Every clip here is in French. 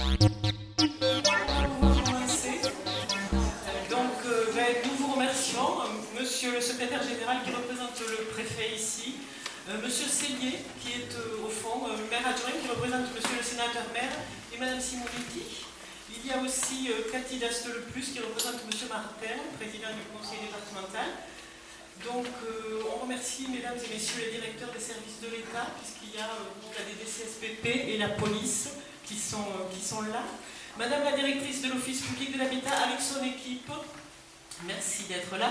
Nous vous remercions, monsieur le secrétaire général qui représente le préfet ici, monsieur Cellier qui est au fond maire adjoint qui représente monsieur le sénateur maire et madame Simonetti. Il y a aussi Cathy Daste-Leplus qui représente monsieur Martin, président du conseil départemental. Donc on remercie mesdames et messieurs les directeurs des services de l'État puisqu'il y a la DDCSPP et la police qui sont là. Madame la directrice de l'Office public de l'habitat avec son équipe, merci d'être là.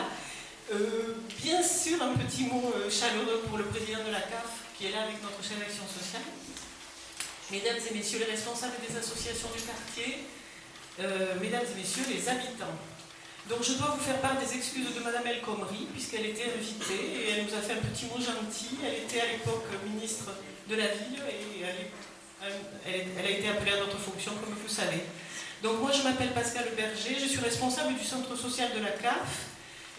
Bien sûr, un petit mot chaleureux pour le président de la CAF qui est là avec notre chef d'action sociale. Mesdames et messieurs les responsables des associations du quartier, mesdames et messieurs les habitants. Donc je dois vous faire part des excuses de Madame El Khomri puisqu'elle était invitée et elle nous a fait un petit mot gentil. Elle était à l'époque ministre de la ville et elle a été appelée à d'autres fonctions comme vous savez. Donc moi je m'appelle Pascal Berger, je suis responsable du centre social de la CAF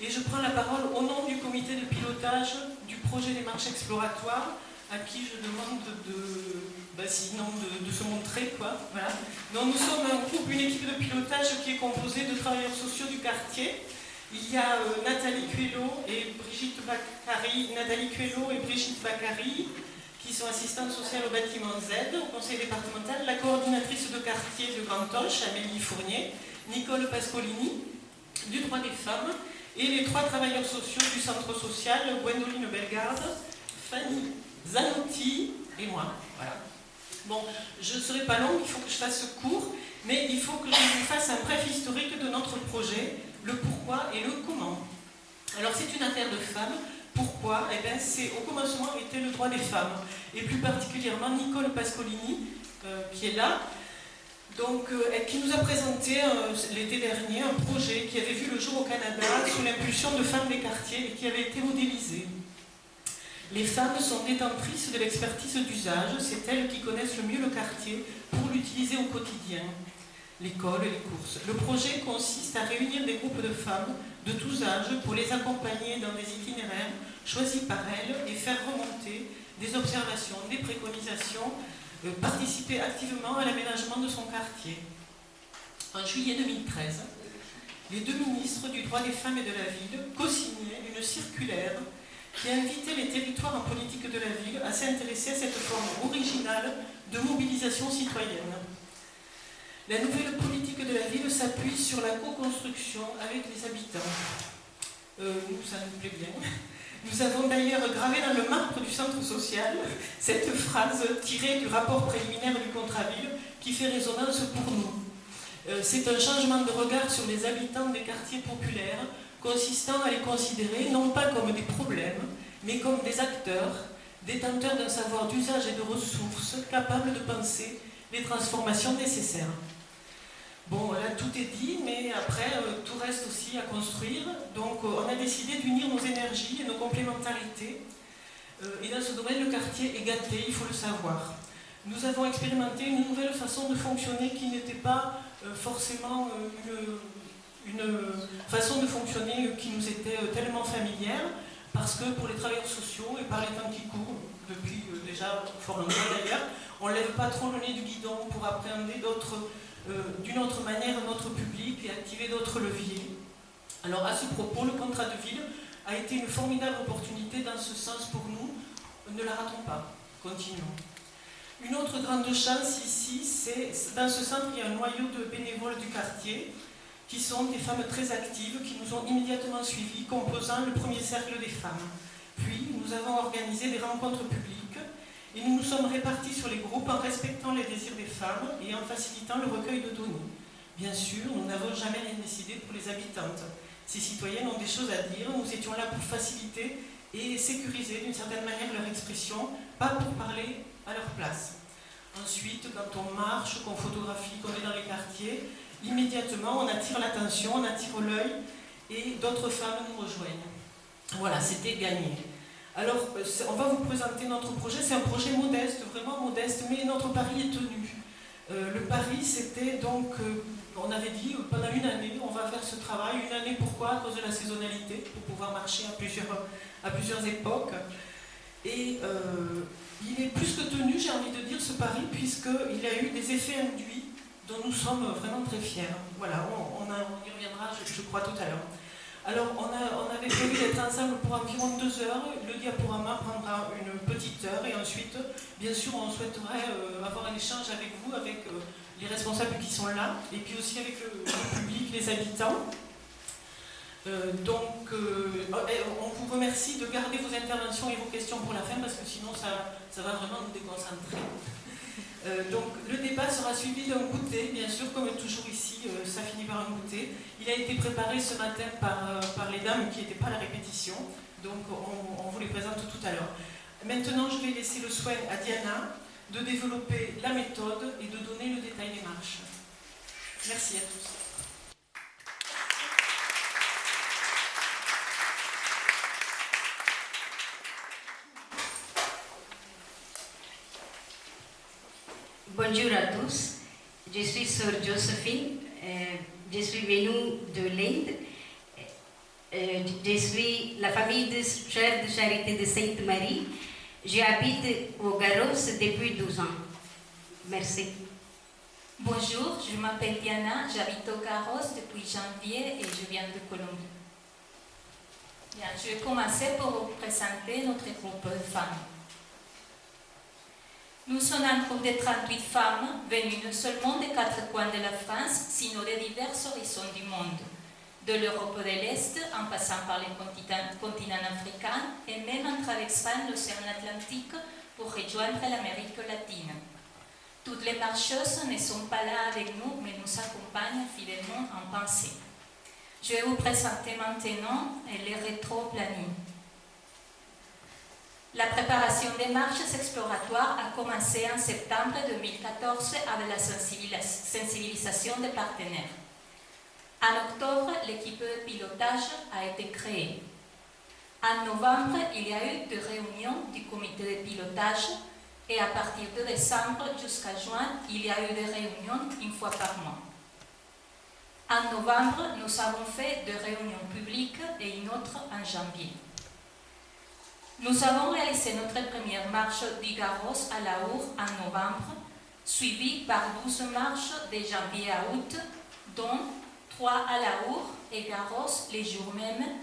et je prends la parole au nom du comité de pilotage du projet des marches exploratoires à qui je demande de se montrer quoi. Voilà. Donc nous sommes un groupe, une équipe de pilotage qui est composée de travailleurs sociaux du quartier. Il y a Nathalie Cuello et Brigitte Bacary qui sont assistantes sociales au bâtiment Z, au conseil départemental, la coordinatrice de quartier de Gantoche, Amélie Fournier, Nicole Pascolini, du droit des femmes, et les 3 travailleurs sociaux du centre social, Gwendoline Bellegarde, Fanny Zanotti et moi. Voilà. Bon, je ne serai pas longue, il faut que je fasse court, mais il faut que je vous fasse un bref historique de notre projet, le pourquoi et le comment. Alors c'est une affaire de femmes. Pourquoi? Eh bien, au commencement était le droit des femmes, et plus particulièrement Nicole Pascolini, qui est là, donc, qui nous a présenté l'été dernier un projet qui avait vu le jour au Canada sous l'impulsion de femmes des quartiers et qui avait été modélisé. Les femmes sont détentrices de l'expertise d'usage, c'est elles qui connaissent le mieux le quartier pour l'utiliser au quotidien. L'école et les courses. Le projet consiste à réunir des groupes de femmes de tous âges pour les accompagner dans des itinéraires choisis par elles et faire remonter des observations, des préconisations, participer activement à l'aménagement de son quartier. En juillet 2013, les 2 ministres du droit des femmes et de la ville co-signaient une circulaire qui invitait les territoires en politique de la ville à s'intéresser à cette forme originale de mobilisation citoyenne. La nouvelle politique de la ville s'appuie sur la co-construction avec les habitants. Nous, ça nous plaît bien. Nous avons d'ailleurs gravé dans le marbre du centre social cette phrase tirée du rapport préliminaire du contrat-ville qui fait résonance pour nous. C'est un changement de regard sur les habitants des quartiers populaires consistant à les considérer non pas comme des problèmes, mais comme des acteurs, détenteurs d'un savoir d'usage et de ressources, capables de penser les transformations nécessaires. Bon, là, tout est dit, mais après, tout reste aussi à construire. Donc, on a décidé d'unir nos énergies et nos complémentarités. Et dans ce domaine, le quartier est gâté, il faut le savoir. Nous avons expérimenté une nouvelle façon de fonctionner qui n'était pas forcément une façon de fonctionner qui nous était tellement familière, parce que pour les travailleurs sociaux et par les temps qui courent, depuis déjà fort longtemps d'ailleurs, on ne lève pas trop le nez du guidon pour appréhender d'une autre manière notre public et activer d'autres leviers. Alors à ce propos, le contrat de ville a été une formidable opportunité dans ce sens pour nous. Ne la ratons pas, continuons. Une autre grande chance ici, c'est dans ce centre, il y a un noyau de bénévoles du quartier qui sont des femmes très actives qui nous ont immédiatement suivis, composant le premier cercle des femmes. Puis nous avons organisé des rencontres publiques et nous nous sommes répartis sur les groupes en respectant les désirs des femmes et en facilitant le recueil de données. Bien sûr, nous n'avons jamais rien décidé pour les habitantes. Ces citoyennes ont des choses à dire, nous étions là pour faciliter et sécuriser d'une certaine manière leur expression, pas pour parler à leur place. Ensuite, quand on marche, qu'on photographie, qu'on est dans les quartiers, immédiatement on attire l'attention, on attire l'œil et d'autres femmes nous rejoignent. Voilà, c'était gagné. Alors, on va vous présenter notre projet. C'est un projet modeste, vraiment modeste, mais notre pari est tenu. Le pari, c'était donc, on avait dit, pendant une année, on va faire ce travail. Une année, pourquoi? À cause de la saisonnalité, pour pouvoir marcher à plusieurs époques. Et il est plus que tenu, j'ai envie de dire, ce pari, puisqu'il a eu des effets induits dont nous sommes vraiment très fiers. Voilà, on y reviendra, je crois, tout à l'heure. Alors, on avait prévu d'être ensemble pour environ 2 heures. Le diaporama prendra une petite heure et ensuite, bien sûr, on souhaiterait avoir un échange avec vous, avec les responsables qui sont là, et puis aussi avec le public, les habitants. On vous remercie de garder vos interventions et vos questions pour la fin, parce que sinon, ça va vraiment nous déconcentrer. Donc le débat sera suivi d'un goûter, bien sûr, comme toujours ici, ça finit par un goûter. Il a été préparé ce matin par les dames qui n'étaient pas à la répétition, donc on vous les présente tout à l'heure. Maintenant, je vais laisser le soin à Diana de développer la méthode et de donner le détail des marches. Merci à tous. Bonjour à tous, je suis sœur Joséphine, je suis venue de l'Inde, je suis la famille de Sœurs de Charité de Sainte-Marie, j'habite au Garros depuis 12 ans. Merci. Bonjour, je m'appelle Diana, j'habite au Garros depuis janvier et je viens de Colombie. Bien, je vais commencer pour vous présenter notre groupe de femmes. Nous sommes un groupe de 38 femmes venues non seulement des 4 coins de la France, sinon de divers horizons du monde, de l'Europe de l'Est en passant par le continent africain et même en traversant l'océan Atlantique pour rejoindre l'Amérique latine. Toutes les marcheuses ne sont pas là avec nous, mais nous accompagnent fidèlement en pensée. Je vais vous présenter maintenant les rétro-planning. La préparation des marches exploratoires a commencé en septembre 2014 avec la sensibilisation des partenaires. En octobre, l'équipe de pilotage a été créée. En novembre, il y a eu 2 réunions du comité de pilotage et à partir de décembre jusqu'à juin, il y a eu des réunions 1 fois par mois. En novembre, nous avons fait 2 réunions publiques et une autre en janvier. Nous avons réalisé notre première marche du Garros à la Our en novembre, suivie par 12 marches de janvier à août, dont 3 à la Our et Garros les jours mêmes,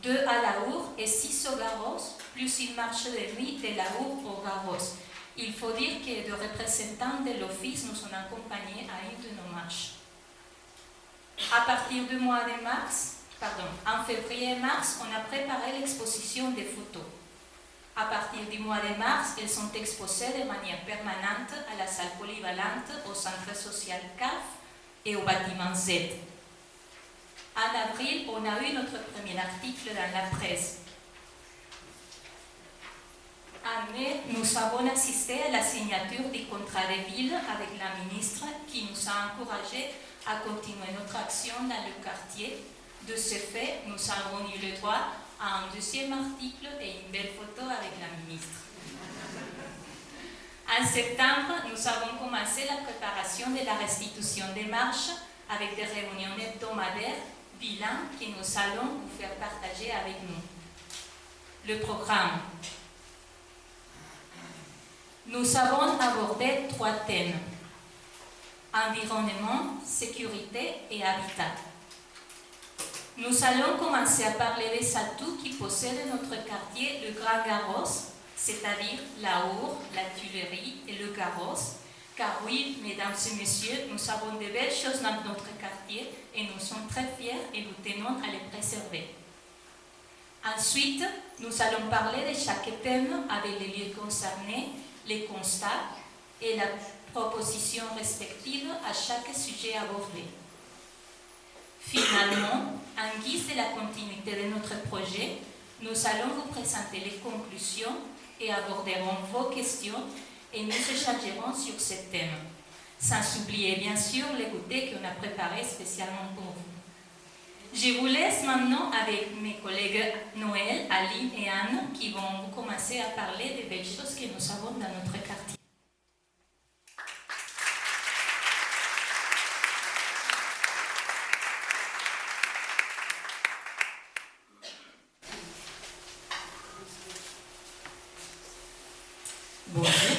2 à la Our et 6 au Garros, plus une marche de nuit de la Our au Garros. Il faut dire que de représentants de l'Office nous ont accompagnés à une de nos marches. À partir du mois de mars, en février et mars, on a préparé l'exposition des photos. À partir du mois de mars, elles sont exposées de manière permanente à la salle polyvalente, au centre social CAF et au bâtiment Z. En avril, on a eu notre premier article dans la presse. En mai, nous avons assisté à la signature du contrat de ville avec la ministre qui nous a encouragés à continuer notre action dans le quartier. De ce fait, nous avons eu le droit à un 2e article et une belle photo avec la ministre. En septembre, nous avons commencé la préparation de la restitution des marches avec des réunions hebdomadaires, bilan que nous allons vous faire partager avec nous. Le programme. Nous avons abordé 3 thèmes: environnement, sécurité et habitat. Nous allons commencer à parler des atouts qui possèdent notre quartier, le Grand Garros, c'est-à-dire la Our, la Tuilerie et le Garros. Car oui, mesdames et messieurs, nous avons de belles choses dans notre quartier et nous sommes très fiers et nous tenons à les préserver. Ensuite, nous allons parler de chaque thème avec les lieux concernés, les constats et la proposition respective à chaque sujet abordé. Finalement, en guise de la continuité de notre projet, nous allons vous présenter les conclusions et aborderons vos questions et nous échangerons sur ce thème. Sans oublier bien sûr les goûters qu'on a préparés spécialement pour vous. Je vous laisse maintenant avec mes collègues Noël, Aline et Anne qui vont commencer à parler des belles choses que nous avons dans notre quartier. Bonjour,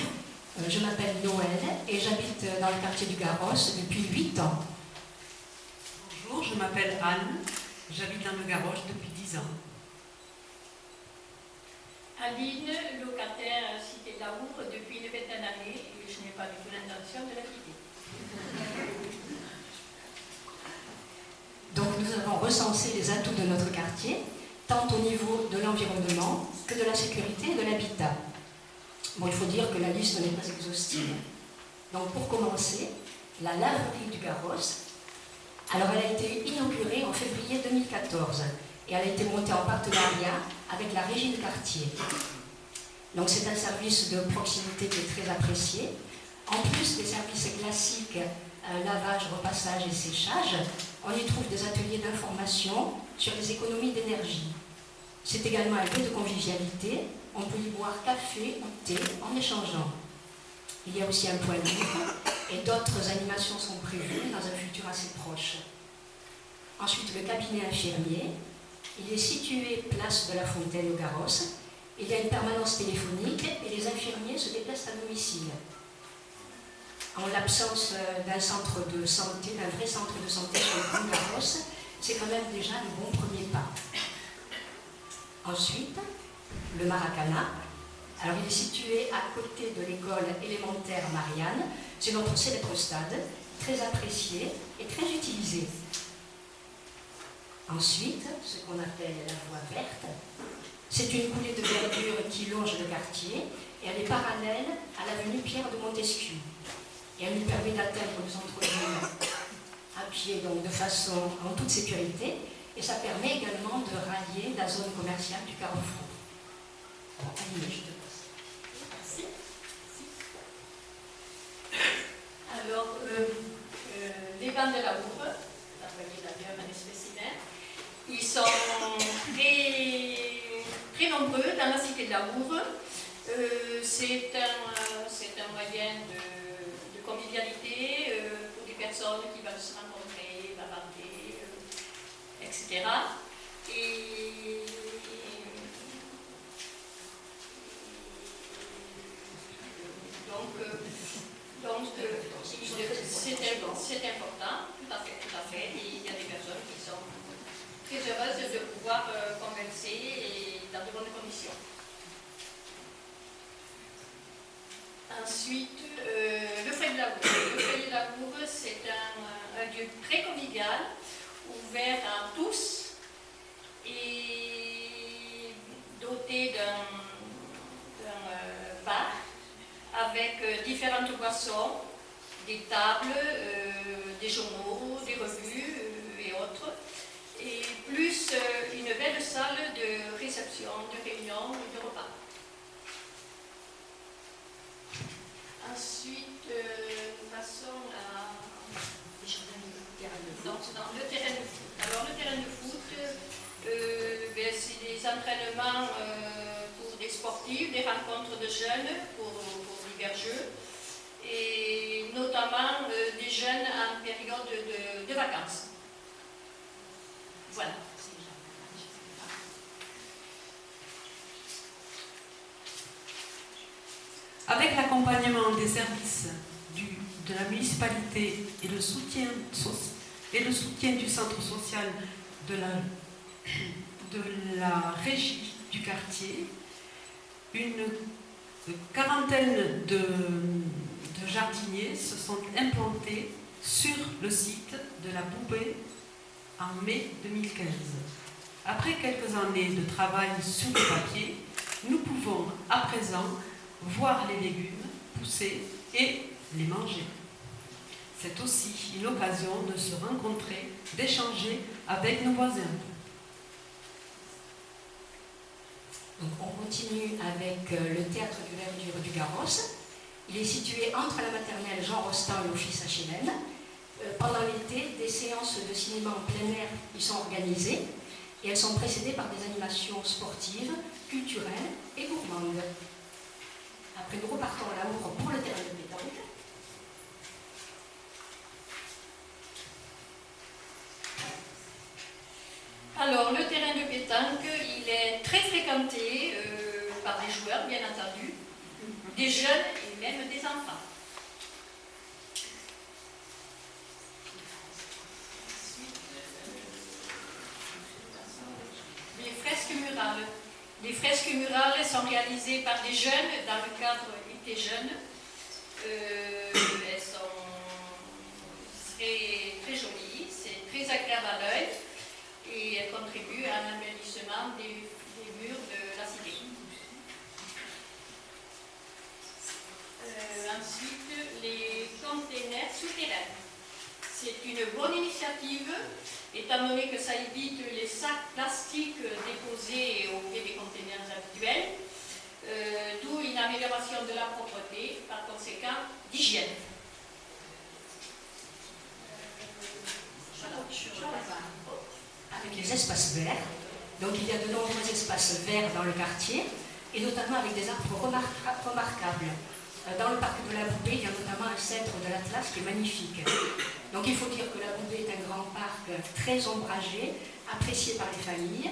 je m'appelle Noël et j'habite dans le quartier du Garros depuis 8 ans. Bonjour, je m'appelle Anne, j'habite dans le Garros depuis 10 ans. Aline, locataire cité d'Aour depuis une vingtaine d'années et je n'ai pas du tout l'intention de la quitter. Donc nous avons recensé les atouts de notre quartier, tant au niveau de l'environnement que de la sécurité et de l'habitat. Bon, il faut dire que la liste n'est pas exhaustive. Donc pour commencer, la laverie du Garros. Alors elle a été inaugurée en février 2014 et elle a été montée en partenariat avec la régie de quartier. Donc c'est un service de proximité qui est très apprécié. En plus des services classiques, lavage, repassage et séchage, on y trouve des ateliers d'information sur les économies d'énergie. C'est également un lieu de convivialité. On peut y boire café ou thé en échangeant. Il y a aussi un point livre et d'autres animations sont prévues dans un futur assez proche. Ensuite, le cabinet infirmier. Il est situé place de la Fontaine au Garros. Il y a une permanence téléphonique et les infirmiers se déplacent à domicile. En l'absence d'un centre de santé, d'un vrai centre de santé sur le Grand Garros, c'est quand même déjà le bon premier pas. Ensuite, le Maracana. Alors il est situé à côté de l'école élémentaire Marianne. C'est notre célèbre stade, très apprécié et très utilisé. Ensuite, ce qu'on appelle la voie verte. C'est une coulée de verdure qui longe le quartier et elle est parallèle à l'avenue Pierre de Montesquieu. Et elle nous permet d'atteindre le centre-ville à pied, donc de façon en toute sécurité. Et ça permet également de rallier la zone commerciale du Carrefour. Alors, Aline, je te passe. Merci. Alors, les bancs de la Louvre, vous voyez d'ailleurs un spécimen, ils sont très nombreux dans la cité de la Louvre. C'est un moyen de convivialité pour des personnes qui veulent se rencontrer, bavarder, etc. Et donc c'est important, tout à fait. Et il y a des personnes qui sont très heureuses de pouvoir converser et dans de bonnes conditions. Ensuite, le Feuille de la Louvre. Le Feuille de la Louvre, c'est un lieu très convivial, ouvert à tous et doté d'un bar avec différentes boissons, des tables, des journaux, des revues et autres, et plus une belle salle de réception, de réunion et de repas. Ensuite, nous passons à le terrain de foot. Alors, le terrain de foot, c'est des entraînements pour des sportifs, des rencontres de jeunes pour divers jeux, et notamment des jeunes en période de vacances. Voilà. Avec l'accompagnement des services de la municipalité et le soutien du centre social de la régie du quartier, une quarantaine de jardiniers se sont implantés sur le site de la Boubée en mai 2015. Après quelques années de travail sur le papier, nous pouvons à présent voir les légumes pousser et les manger. C'est aussi une occasion de se rencontrer, d'échanger avec nos voisins. Donc on continue avec le théâtre du Verdure du Garros. Il est situé entre la maternelle Jean Rostand et l'office HLM. Pendant l'été, des séances de cinéma en plein air y sont organisées et elles sont précédées par des animations sportives, culturelles et gourmandes. Après, nous repartons à Laour pour le terrain de pétanque. Alors, le terrain de pétanque, il est très fréquenté par des joueurs, bien entendu, des jeunes et même des enfants. Les fresques murales sont réalisées par des jeunes dans le cadre Été Jeunes. Elles sont très, très jolies, c'est très agréable à l'œil et elles contribuent à l'embellissement des murs de la cité. Ensuite, les containers souterrains. C'est une bonne initiative, étant donné que ça évite les sacs plastiques déposés au pied des containers habituels, d'où une amélioration de la propreté, par conséquent d'hygiène. Avec les espaces verts, donc il y a de nombreux espaces verts dans le quartier, et notamment avec des arbres remarquables. Dans le parc de la Boubée, il y a notamment un cèdre de l'Atlas qui est magnifique. Donc il faut dire que la Boubée est un grand parc très ombragé, apprécié par les familles,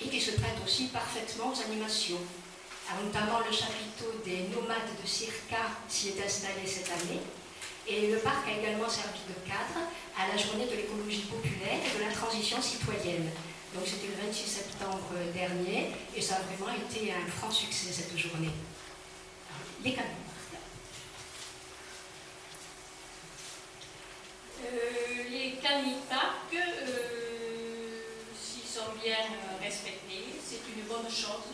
et qui se prête aussi parfaitement aux animations. Alors, notamment le chapiteau des nomades de Circa s'y est installé cette année, et le parc a également servi de cadre à la journée de l'écologie populaire et de la transition citoyenne. Donc c'était le 26 septembre dernier, et ça a vraiment été un franc succès cette journée. Les camions. Les caniparcs, s'ils sont bien respectés, c'est une bonne chose.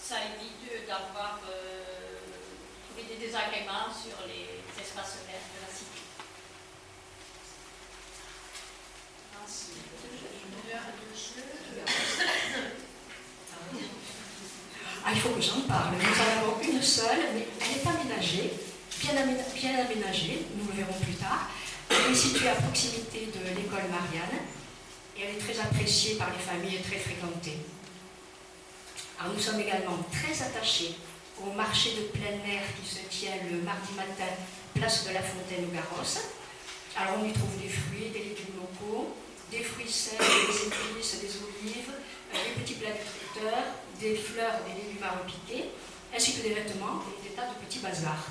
Ça évite d'avoir des désagréments sur les espaces verts de la cité. Ensuite, l'heure de jeu. Ah, il faut que j'en parle. Nous en avons une seule, mais elle est aménagée, bien aménagée, nous le verrons plus tard. Elle est située à proximité de l'école Marianne et elle est très appréciée par les familles et très fréquentée. Alors, nous sommes également très attachés au marché de plein air qui se tient le mardi matin, place de la Fontaine au Garros. Alors on y trouve des fruits, des légumes locaux, des fruits secs, des épices, des olives, des petits plats d'agriculteurs, des fleurs, des légumes à repiquer, ainsi que des vêtements et des tas de petits bazars.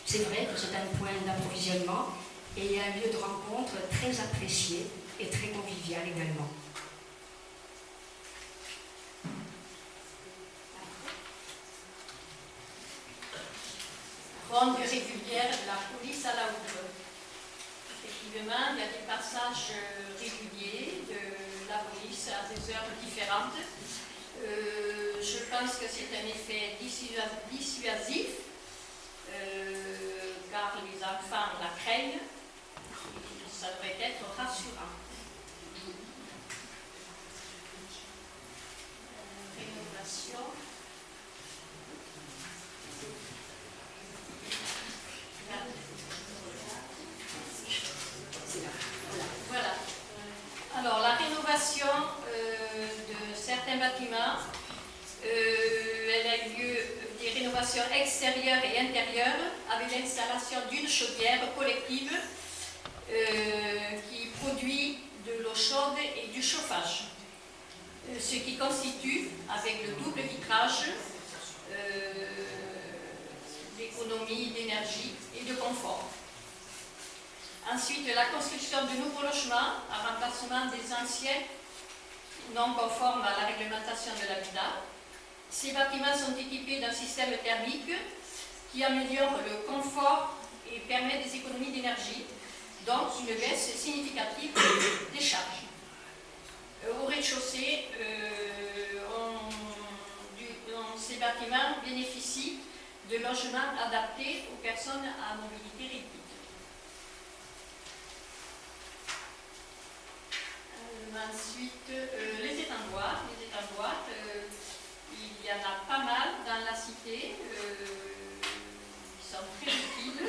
C'est vrai que c'est un point d'approvisionnement et un lieu de rencontre très apprécié et très convivial également. Ronde régulière de la police à la houppe. Effectivement, il y a des passages réguliers de la police à des heures différentes. Je pense que c'est un effet dissuasif, car les enfants la craignent. Ça devrait être rassurant. Rénovation. Voilà. Alors, la rénovation de certains bâtiments, elle a eu lieu des rénovations extérieures et intérieures avec l'installation d'une chaudière collective qui produit de l'eau chaude et du chauffage. Ce qui constitue, avec le double vitrage, l'économie d'énergie et de confort. Ensuite, la construction de nouveaux logements en remplacement des anciens non conformes à la réglementation de l'habitat. Ces bâtiments sont équipés d'un système thermique qui améliore le confort et permet des économies d'énergie, donc une baisse significative des charges. Au rez-de-chaussée, ces bâtiments bénéficient de logements adaptés aux personnes à mobilité réduite. Ensuite, les étendoirs. Il y en a pas mal dans la cité, qui sont très utiles,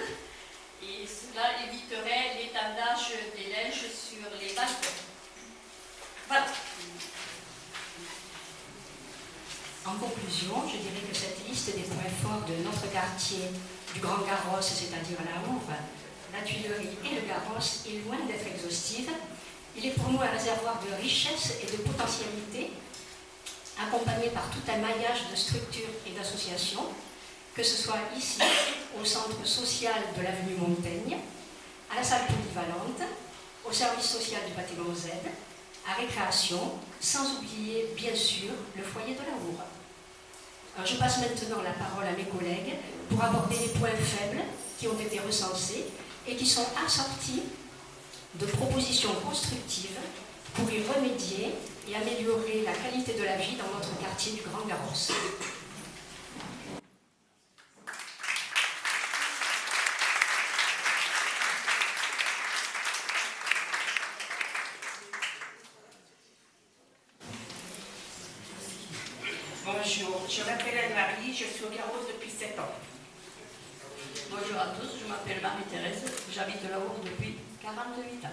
et cela éviterait l'étendage des linges sur les balcons. Voilà. En conclusion, je dirais que cette liste des points forts de notre quartier du Grand Garros, c'est-à-dire la Houve, la Tuilerie et le Garros, est loin d'être exhaustive. Il est pour nous un réservoir de richesse et de potentialité, accompagné par tout un maillage de structures et d'associations, que ce soit ici, au centre social de l'avenue Montaigne, à la salle polyvalente, au service social du bâtiment Z, à récréation, sans oublier bien sûr le foyer de l'amour. Alors, je passe maintenant la parole à mes collègues pour aborder les points faibles qui ont été recensés et qui sont assortis de propositions constructives pour y remédier et améliorer la qualité de la vie dans notre quartier du Grand Garros. Bonjour, je m'appelle Anne-Marie, je suis au Garros depuis 7 ans. Bonjour à tous, je m'appelle Marie-Thérèse, j'habite là-haut depuis 48 ans.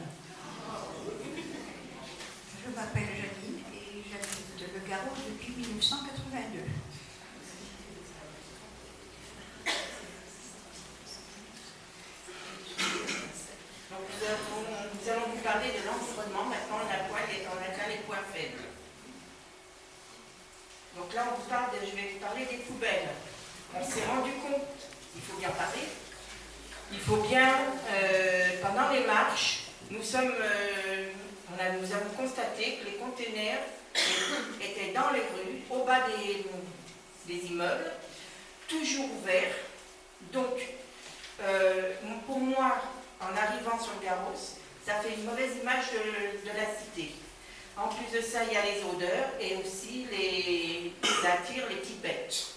Je m'appelle Janine et j'habite le Garros depuis 1982. Donc nous allons vous parler de l'environnement. Maintenant, on atteint les points faibles. Donc là, je vais vous parler des poubelles. On s'est rendu compte, il faut bien parler, il faut bien, pendant les marches, nous avons constaté que les containers étaient dans les rues, au bas des immeubles, toujours ouverts. Donc, pour moi, en arrivant sur le Garros, ça fait une mauvaise image de la cité. En plus de ça, il y a les odeurs et aussi ça attire les petites bêtes.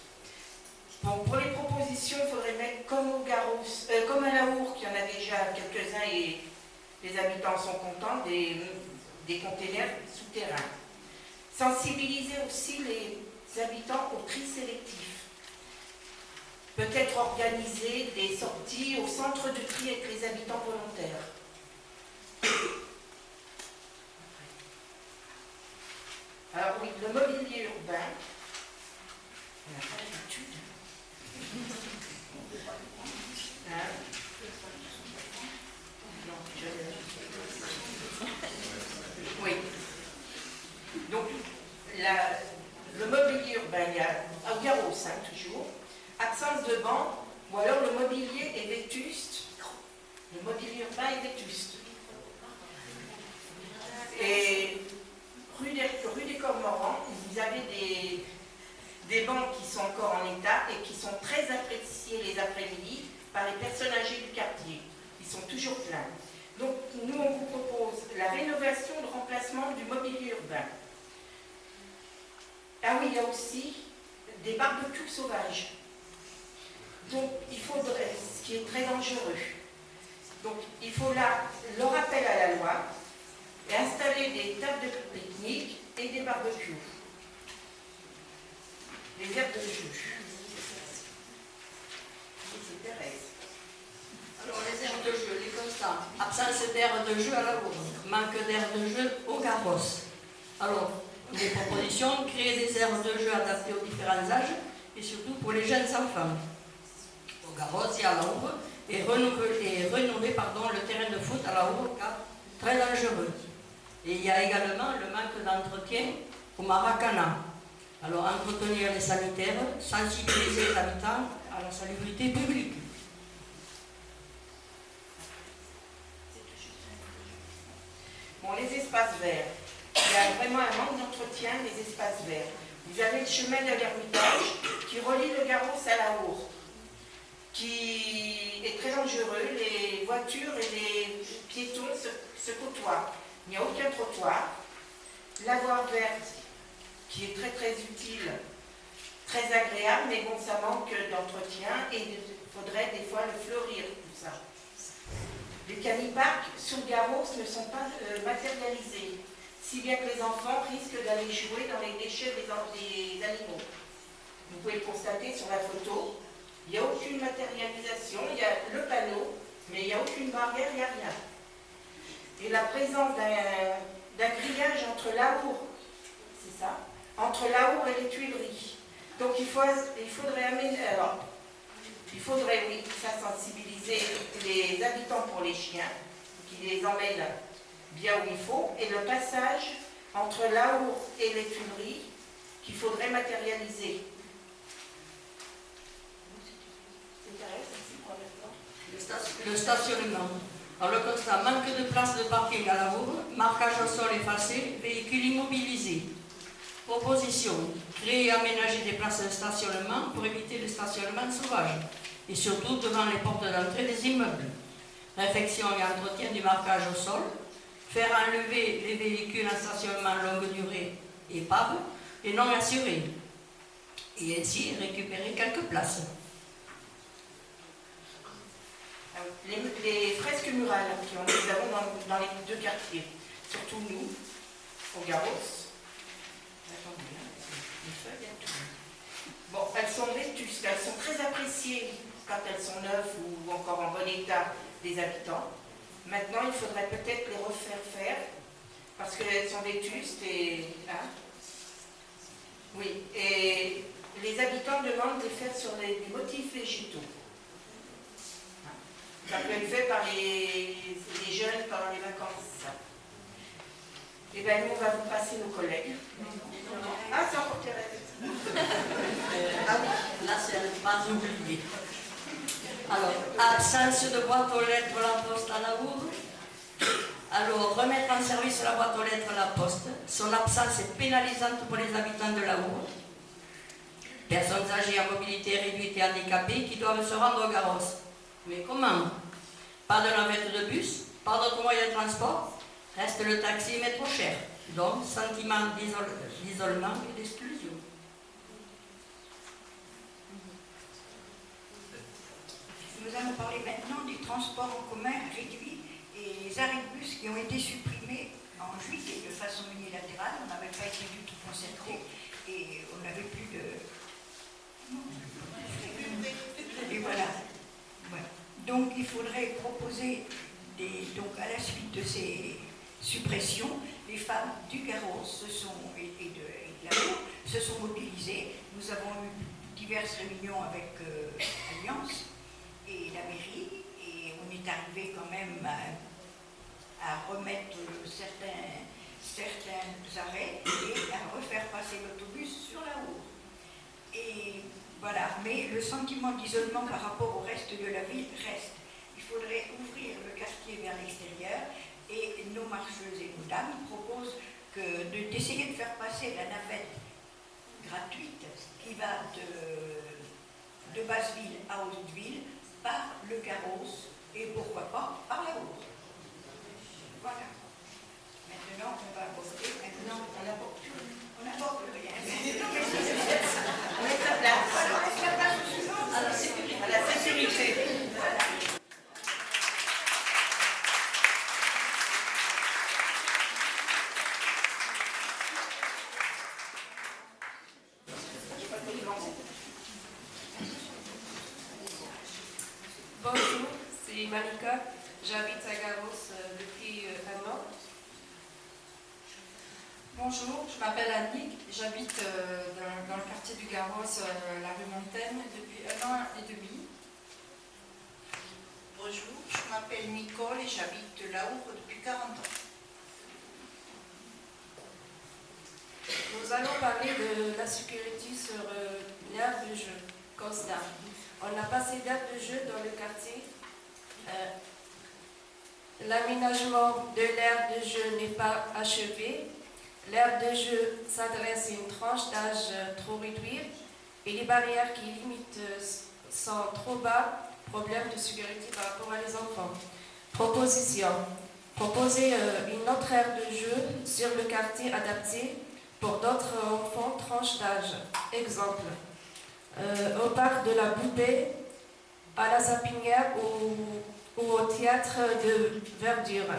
Bon, pour les propositions, il faudrait mettre comme au Garros, comme à la Our, qu'il y en a déjà quelques-uns et les habitants sont contents, des containers souterrains. Sensibiliser aussi les habitants au tri sélectif. Peut-être organiser des sorties au centre de tri avec les habitants volontaires. Alors oui, le mobilier urbain, on n'a pas l'habitude. Hein? Oui. Donc, le mobilier urbain, il y a au Garros, toujours, absence de banc, ou alors le mobilier est vétuste. Le mobilier urbain est vétuste. Et rue des Cormorans, vous avez des bancs qui sont encore en état et qui sont très appréciés les après-midi par les personnes âgées du quartier. Ils sont toujours pleins. Donc nous, on vous propose la rénovation de remplacement du mobilier urbain. Ah oui, il y a aussi des barbecues sauvages. Donc il faudrait, ce qui est très dangereux. Donc il faut là le rappel à la loi et installer des tables de pique-nique et des barbecues. Les aires de jeu. C'est Thérèse. Alors les aires de jeu, les constants. Absence d'aires de jeu à la Our, manque d'aires de jeu au Garros. Alors, les propositions, créer des aires de jeu adaptées aux différents âges et surtout pour les jeunes enfants. Au Garros et à la Our, et rénover le terrain de foot à la Our, car très dangereux. Et il y a également le manque d'entretien au Maracana. Alors, entretenir les sanitaires, sensibiliser les habitants à la salubrité publique. Bon, les espaces verts. Il y a vraiment un manque d'entretien des espaces verts. Vous avez le chemin de l'Ermitage qui relie le Garros à la Our, qui est très dangereux. Les voitures et les piétons se côtoient. Il n'y a aucun trottoir. La voie verte, qui est très très utile, très agréable, mais bon, ça manque d'entretien et il faudrait des fois le fleurir, tout ça. Les caniparks sur le Garros ne sont pas matérialisés, si bien que les enfants risquent d'aller jouer dans les déchets des animaux. Vous pouvez le constater sur la photo, il n'y a aucune matérialisation, il y a le panneau, mais il n'y a aucune barrière, il n'y a rien. Et la présence d'un grillage entre la Our, c'est ça, entre la Our et les Tuileries. Donc il faudrait aménager, alors, il faudrait, oui, ça sensibiliser les habitants pour les chiens, qui les emmènent bien où il faut, et le passage entre la Our et les Tuileries, qu'il faudrait matérialiser. Le stationnement. Alors, le constat, manque de place de parking à la Louvre, marquage au sol effacé, véhicules immobilisés. Proposition, créer et aménager des places de stationnement pour éviter le stationnement sauvage, et surtout devant les portes d'entrée des immeubles. Réfection et entretien du marquage au sol, faire enlever les véhicules en stationnement longue durée épaves et non assurés, et ainsi récupérer quelques places. Les fresques murales que nous avons dans les deux quartiers, surtout nous, au Garros. Attendez, les feuilles, bon, elles sont vétustes, elles sont très appréciées quand elles sont neuves ou encore en bon état des habitants. Maintenant, il faudrait peut-être les refaire faire parce qu'elles sont vétustes et... Hein, oui, et les habitants demandent de les faire sur des motifs végétaux. Ça peut être fait par les jeunes pendant les vacances. Et bien, nous, on va vous passer nos collègues. Ah, c'est encore Thérèse. Ah oui, là, c'est pas oublié. Alors, absence de boîte aux lettres La Poste à la Louvre. Alors, remettre en service la boîte aux lettres La Poste. Son absence est pénalisante pour les habitants de la Louvre. Personnes âgées à mobilité réduite et handicapées qui doivent se rendre au Garros. Mais comment? Pas de navette de bus, pas d'autres moyens de transport, reste le taxi mais trop cher. Donc, sentiment d'isolement et d'exclusion. Nous allons parler maintenant des transports en commun réduits et les arrêts de bus qui ont été supprimés en juillet de façon unilatérale. On n'avait pas été du tout concerté et on n'avait plus de... Et voilà. Donc il faudrait proposer, donc à la suite de ces suppressions, les femmes du Garros et de la Louvre se sont mobilisées. Nous avons eu diverses réunions avec Alliance et la mairie et on est arrivé quand même à remettre certains arrêts et à refaire passer l'autobus sur la Louvre. Et voilà, mais le sentiment d'isolement par rapport au reste de la ville reste. Il faudrait ouvrir le quartier vers l'extérieur et nos marcheuses et nos dames proposent d'essayer de faire passer la navette gratuite qui va de Basseville à Hauteville par le Garros et pourquoi pas par la Louvre. Voilà. Maintenant, on va voter. Maintenant, on n'aborde plus rien. On met sa place. Voilà, on met sa place à la sécurité. À la sécurité. Voilà. Bonjour, c'est Malika. J'habite à Garros depuis un an. Bonjour, je m'appelle Annick. J'habite dans le quartier du Garros, la rue Montaigne, depuis 1 an et demi. Bonjour, je m'appelle Nicole et j'habite La Louvre depuis 40 ans. Nous allons parler de la sécurité sur l'aire de jeu, Costa. On n'a pas assez d'aire de jeu dans le quartier. L'aménagement de l'aire de jeu n'est pas achevé. L'aire de jeu s'adresse à une tranche d'âge trop réduite et les barrières qui limitent sont trop bas. Problème de sécurité par rapport à les enfants. Proposition. Proposer une autre aire de jeu sur le quartier adapté pour d'autres enfants tranche d'âge. Exemple. Au parc de la Boubée, à la Sapinière ou au théâtre de Verdure,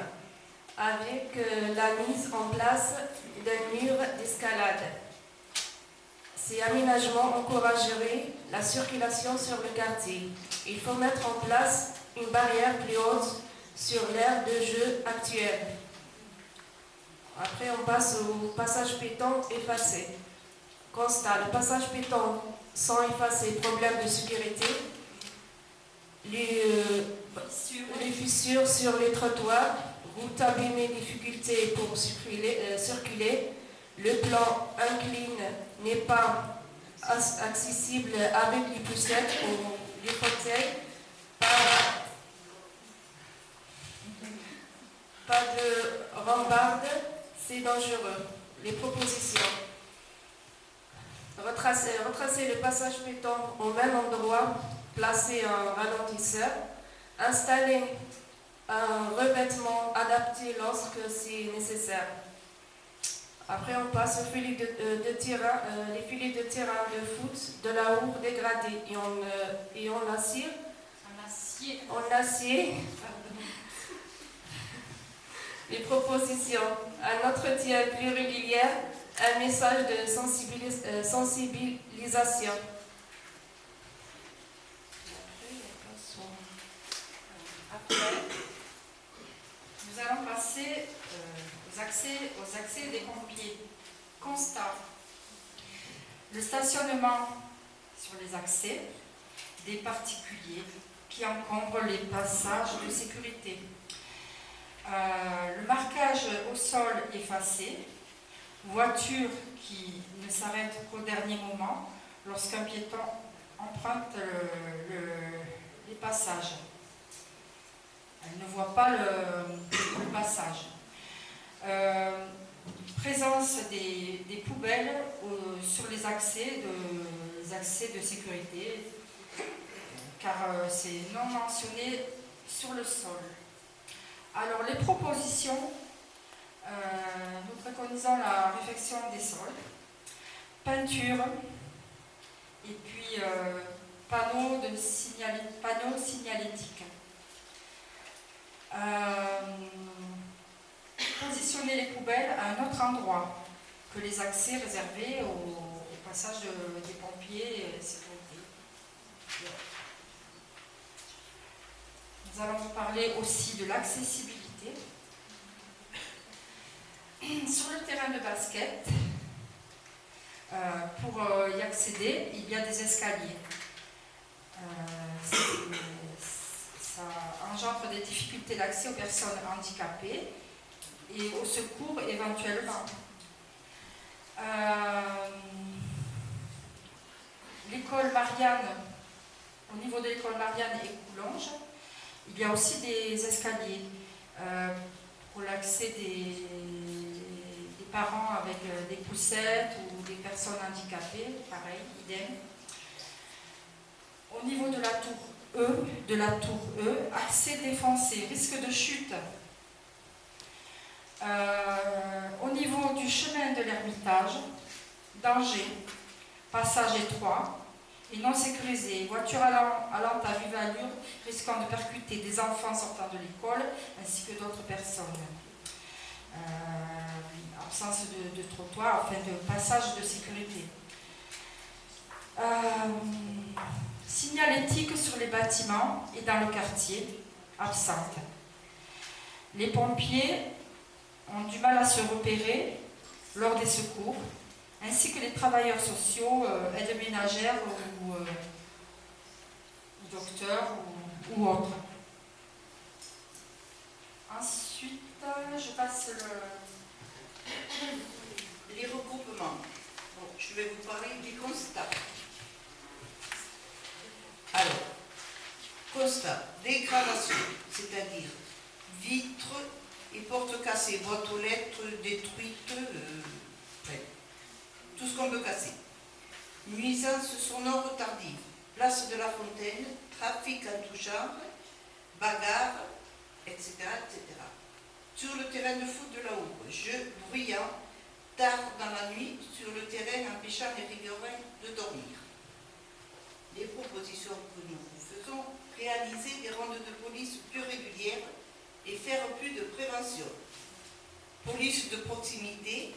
avec la mise en place d'un mur d'escalade. Ces aménagements encourageraient la circulation sur le quartier. Il faut mettre en place une barrière plus haute sur l'aire de jeu actuelle. Après, on passe au passage piéton effacé. Constat, le passage piéton sans effacer, problème de sécurité. Les fissures sur les trottoirs, routes abîmées, difficultés pour circuler. Le plan incline n'est pas accessible avec les poussettes ou les fauteuils pas de rambarde, c'est dangereux. Les propositions. Retracer le passage piéton au même endroit, placer un ralentisseur, installer un revêtement adapté lorsque c'est nécessaire. Après, on passe aux filets de terrain, les filets de terrain de foot, de la houe dégradée et en acier. En acier. Les propositions. Un entretien plus régulier, un message de sensibilisation. Après, nous allons passer aux accès des pompiers. Constat. Le stationnement sur les accès des particuliers qui encombrent les passages de sécurité. Le marquage au sol effacé, voiture qui ne s'arrête qu'au dernier moment lorsqu'un piéton emprunte les passages. Elle ne voit pas le passage. Présence des poubelles sur les accès de sécurité, car c'est non mentionné sur le sol. Alors, les propositions, nous préconisons la réfection des sols, peinture, et puis panneaux signalétiques. Positionner les poubelles à un autre endroit que les accès réservés au passage des pompiers et sécurité. Nous allons vous parler aussi de l'accessibilité. Sur le terrain de basket, pour y accéder, il y a des escaliers. Ça engendre des difficultés d'accès aux personnes handicapées et au secours éventuellement. L'école Marianne, au niveau de l'école Marianne et Coulonges, il y a aussi des escaliers pour l'accès des parents avec des poussettes ou des personnes handicapées, pareil, idem. Au niveau de la tour E, accès défoncé, risque de chute. Au niveau du chemin de l'Ermitage, danger, passage étroit et non sécurisé, voiture allant à vive allure risquant de percuter des enfants sortant de l'école ainsi que d'autres personnes. Absence de trottoir, enfin de passage de sécurité. Signalétique sur les bâtiments et dans le quartier, absente. Les pompiers ont du mal à se repérer lors des secours, ainsi que les travailleurs sociaux, aides ménagères ou docteurs ou autres. Ensuite, je passe les regroupements. Bon, je vais vous parler des constats. Alors, constat, dégradation, c'est-à-dire vitres et portes cassées, boîtes aux lettres détruites, tout ce qu'on peut casser. Nuisance sonore tardive, place de la Fontaine, trafic en tout genre, bagarre, etc., etc. Sur le terrain de foot de la Houbre, jeux bruyants, tard dans la nuit, sur le terrain empêchant les riverains de dormir. Les propositions que nous vous faisons, réaliser des rondes de police plus régulières et faire plus de prévention. Police de proximité,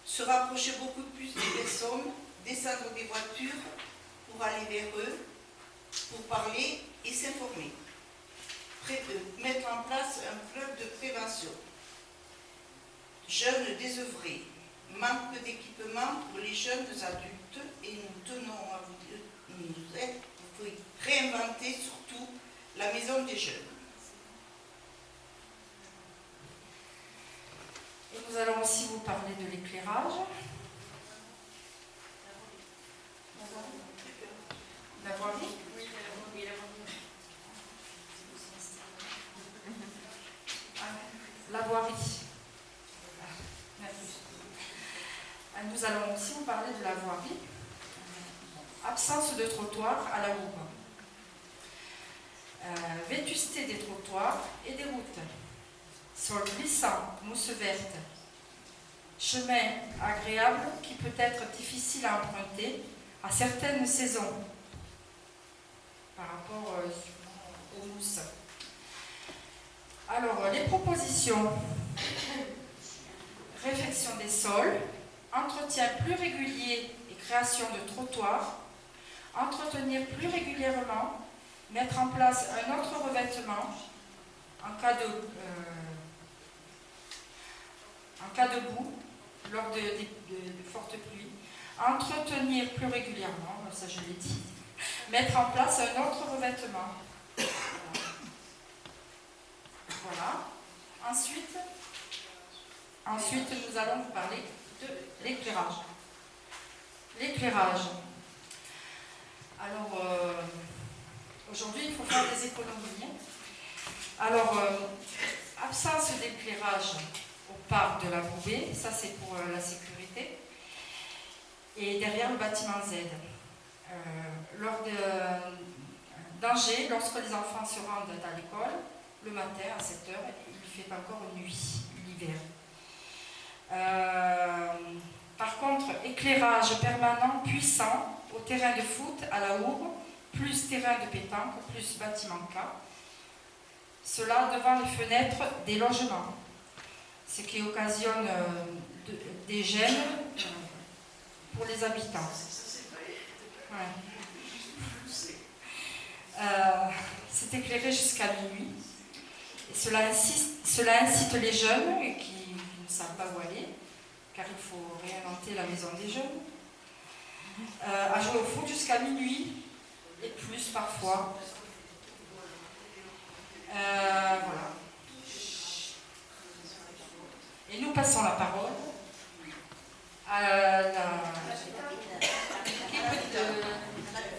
se rapprocher beaucoup plus des personnes, descendre des voitures pour aller vers eux, pour parler et s'informer. Mettre en place un club de prévention. Jeunes désœuvrés, manque d'équipement pour les jeunes adultes et nous tenons à vous dire, vous pouvez réinventer surtout la maison des jeunes. Et nous allons aussi vous parler de l'éclairage. La voirie. voirie. Nous allons aussi vous parler de la voirie. Absence de trottoir à la Hourbe. Vétusté des trottoirs et des routes. Sol glissant, mousse verte. Chemin agréable qui peut être difficile à emprunter à certaines saisons par rapport aux mousses. Alors, les propositions. Réfection des sols, entretien plus régulier et création de trottoirs, entretenir plus régulièrement, mettre en place un autre revêtement en cas de boue lors de fortes pluies, entretenir plus régulièrement, ça je l'ai dit, mettre en place un autre revêtement. Voilà. Ensuite, nous allons vous parler de l'éclairage. L'éclairage. Alors, aujourd'hui, il faut faire des économies. Alors, absence d'éclairage au parc de la Boubée, ça c'est pour la sécurité. Et derrière le bâtiment Z. Lors de danger, lorsque les enfants se rendent à l'école, le matin à 7 h, il ne fait pas encore nuit, l'hiver. Par contre, éclairage permanent puissant au terrain de foot à la Hourbe, plus terrain de pétanque, plus bâtiment K. Cela devant les fenêtres des logements, ce qui occasionne des gênes pour les habitants. Ouais. C'est éclairé jusqu'à minuit. Et cela incite les jeunes qui ne savent pas où aller, car il faut réinventer la maison des jeunes, à jouer au foot jusqu'à minuit et plus parfois. Voilà. Et nous passons la parole à l'équipe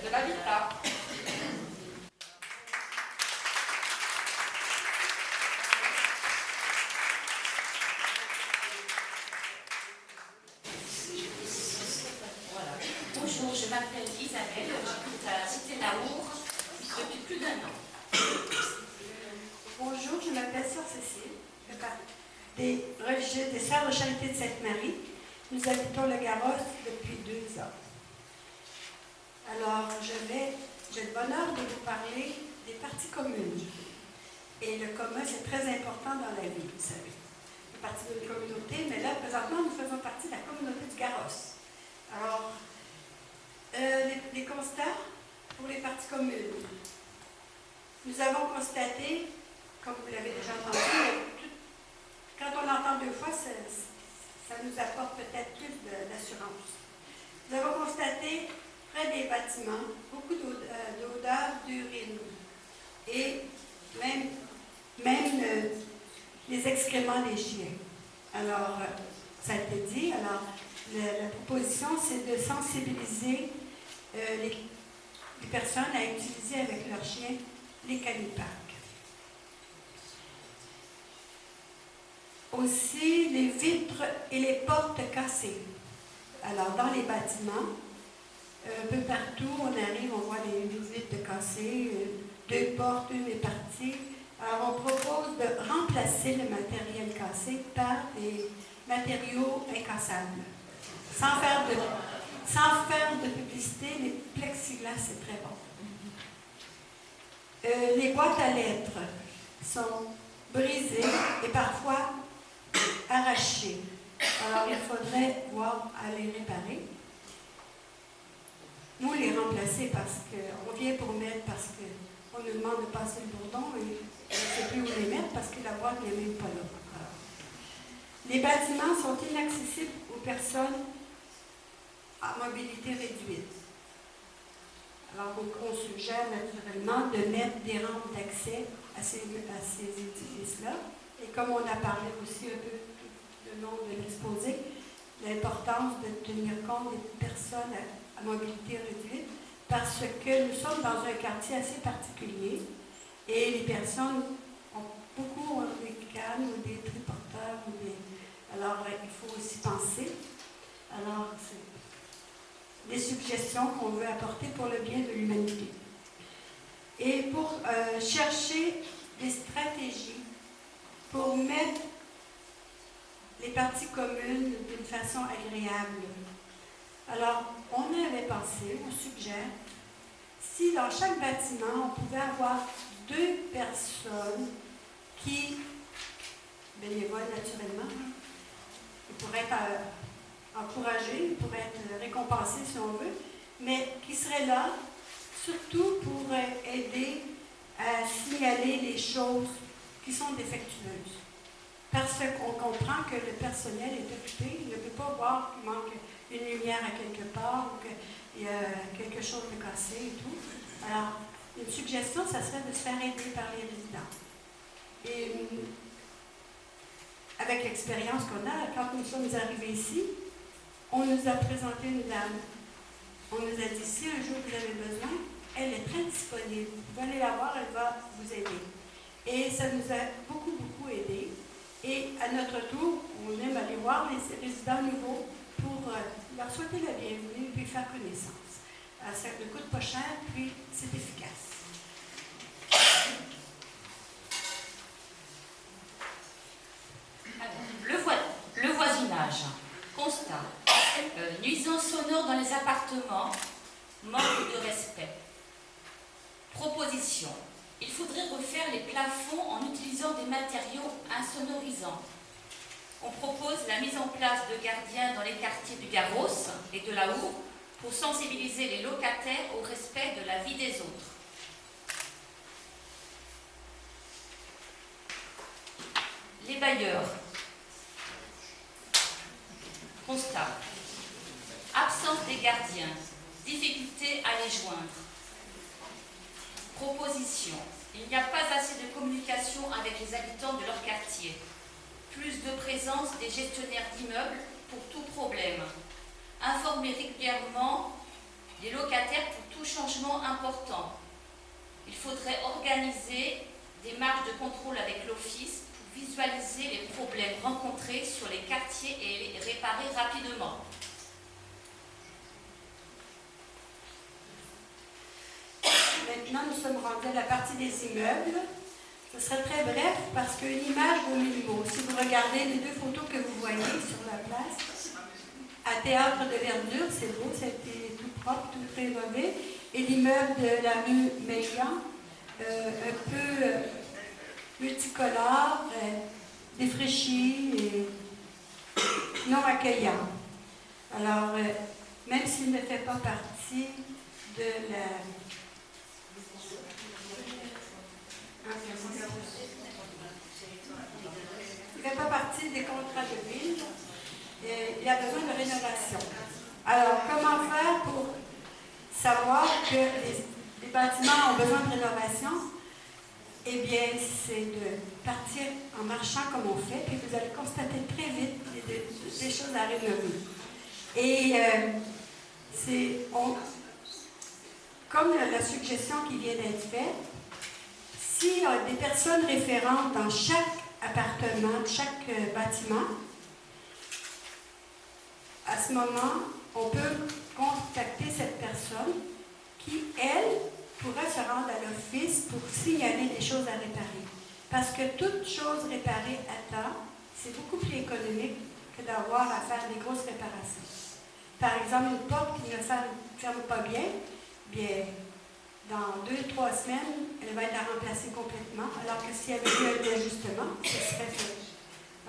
de l'habitat. Bonjour, je m'appelle Isabelle, j'habite à Cité-la-Hourbe depuis plus d'1 an. Bonjour, je m'appelle Sœur Cécile, je fais partie des religieuses des Sœurs de Charité de Sainte-Marie. Nous habitons le Garros depuis 2 ans. Alors, j'ai le bonheur de vous parler des parties communes. Et le commun, c'est très important dans la vie, vous savez. On fait partie d'une communauté, mais là, présentement, nous faisons partie de la communauté du Garros. Alors, les constats pour les parties communes. Nous avons constaté, comme vous l'avez déjà entendu, quand on l'entend 2 fois, ça nous apporte peut-être plus d'assurance. Nous avons constaté, près des bâtiments, beaucoup d'odeurs d'urine et même les excréments des chiens. Alors, ça a été dit, alors la proposition, c'est de sensibiliser les personnes à utiliser avec leurs chiens les canipacs. Aussi, les vitres et les portes cassées. Alors, dans les bâtiments, un peu partout, on arrive, on voit les vitres cassées, 2 portes, une est partie. Alors, on propose de remplacer le matériel cassé par des matériaux incassables. Sans faire de publicité, les plexiglas, c'est très bon. Les boîtes à lettres sont brisées et parfois arrachées. Alors, il faudrait voir à les réparer. Nous, les remplacer parce qu'on vient pour mettre, parce qu'on nous demande de passer le bourdon et on ne sait plus où les mettre parce que la boîte n'est même pas là. Alors, les bâtiments sont inaccessibles aux personnes à mobilité réduite. Alors, on suggère naturellement de mettre des rampes d'accès à ces édifices-là. Et comme on a parlé aussi un peu tout le long de l'exposé, l'importance de tenir compte des personnes à mobilité réduite, parce que nous sommes dans un quartier assez particulier et les personnes ont beaucoup des cannes ou des triporteurs il faut aussi penser. Alors, c'est des suggestions qu'on veut apporter pour le bien de l'humanité. Et pour chercher des stratégies pour mettre les parties communes d'une façon agréable. Alors, on avait pensé, on suggère, si dans chaque bâtiment, on pouvait avoir 2 personnes qui, bénévoles naturellement, ils pourraient être encouragés, ils pourraient être récompensés si on veut, mais qui seraient là surtout pour aider à signaler les choses qui sont défectueuses. Parce qu'on comprend que le personnel est occupé, il ne peut pas voir qu'il manque une lumière à quelque part ou qu'il y a quelque chose de cassé et tout. Alors, une suggestion, ça serait de se faire aider par les résidents. Et avec l'expérience qu'on a, quand nous sommes arrivés ici, on nous a présenté une dame. On nous a dit, si un jour vous avez besoin, elle est très disponible. Vous pouvez aller la voir, elle va vous aider. Et ça nous a beaucoup, beaucoup aidé. Et à notre tour, on aime aller voir les résidents nouveaux pour leur souhaiter la bienvenue et puis faire connaissance. Ça ne coûte pas cher, puis c'est efficace. Alors, le voisinage. Constat. Nuisance sonore dans les appartements. Manque de respect. Proposition. Il faudrait refaire les plafonds en utilisant des matériaux insonorisants. On propose la mise en place de gardiens dans les quartiers du Garros et de la Hour pour sensibiliser les locataires au respect de la vie des autres. Les bailleurs. Constat. Absence des gardiens. Difficulté à les joindre. Proposition. Il n'y a pas assez de communication avec les habitants de leur quartier. Plus de présence des gestionnaires d'immeubles pour tout problème. Informer régulièrement les locataires pour tout changement important. Il faudrait organiser des marches de contrôle avec l'office pour visualiser les problèmes rencontrés sur les quartiers et les réparer rapidement. Maintenant, nous sommes rendus à la partie des immeubles. Ce serait très bref parce qu'une image vaut 1000 mots. Si vous regardez les 2 photos que vous voyez sur la place, à Théâtre de Verdure, c'est beau, ça a été tout propre, tout rénové. Et l'immeuble de la rue Meillan, un peu multicolore, défraîchi et non accueillant. Alors, même s'il ne fait pas partie de la... Il ne fait pas partie des contrats de ville. Il a besoin de rénovation. Alors, comment faire pour savoir que les bâtiments ont besoin de rénovation? Eh bien, c'est de partir en marchant comme on fait, puis vous allez constater très vite des choses à rénover. Et comme la suggestion qui vient d'être faite, s'il y a des personnes référentes dans chaque appartement, chaque bâtiment, à ce moment, on peut contacter cette personne qui, elle, pourra se rendre à l'office pour signaler des choses à réparer. Parce que toute chose réparée à temps, c'est beaucoup plus économique que d'avoir à faire des grosses réparations. Par exemple, une porte qui ne ferme pas bien, dans 2-3 semaines, elle va être à remplacer complètement, alors que s'il y avait eu un ajustement, ce serait fait.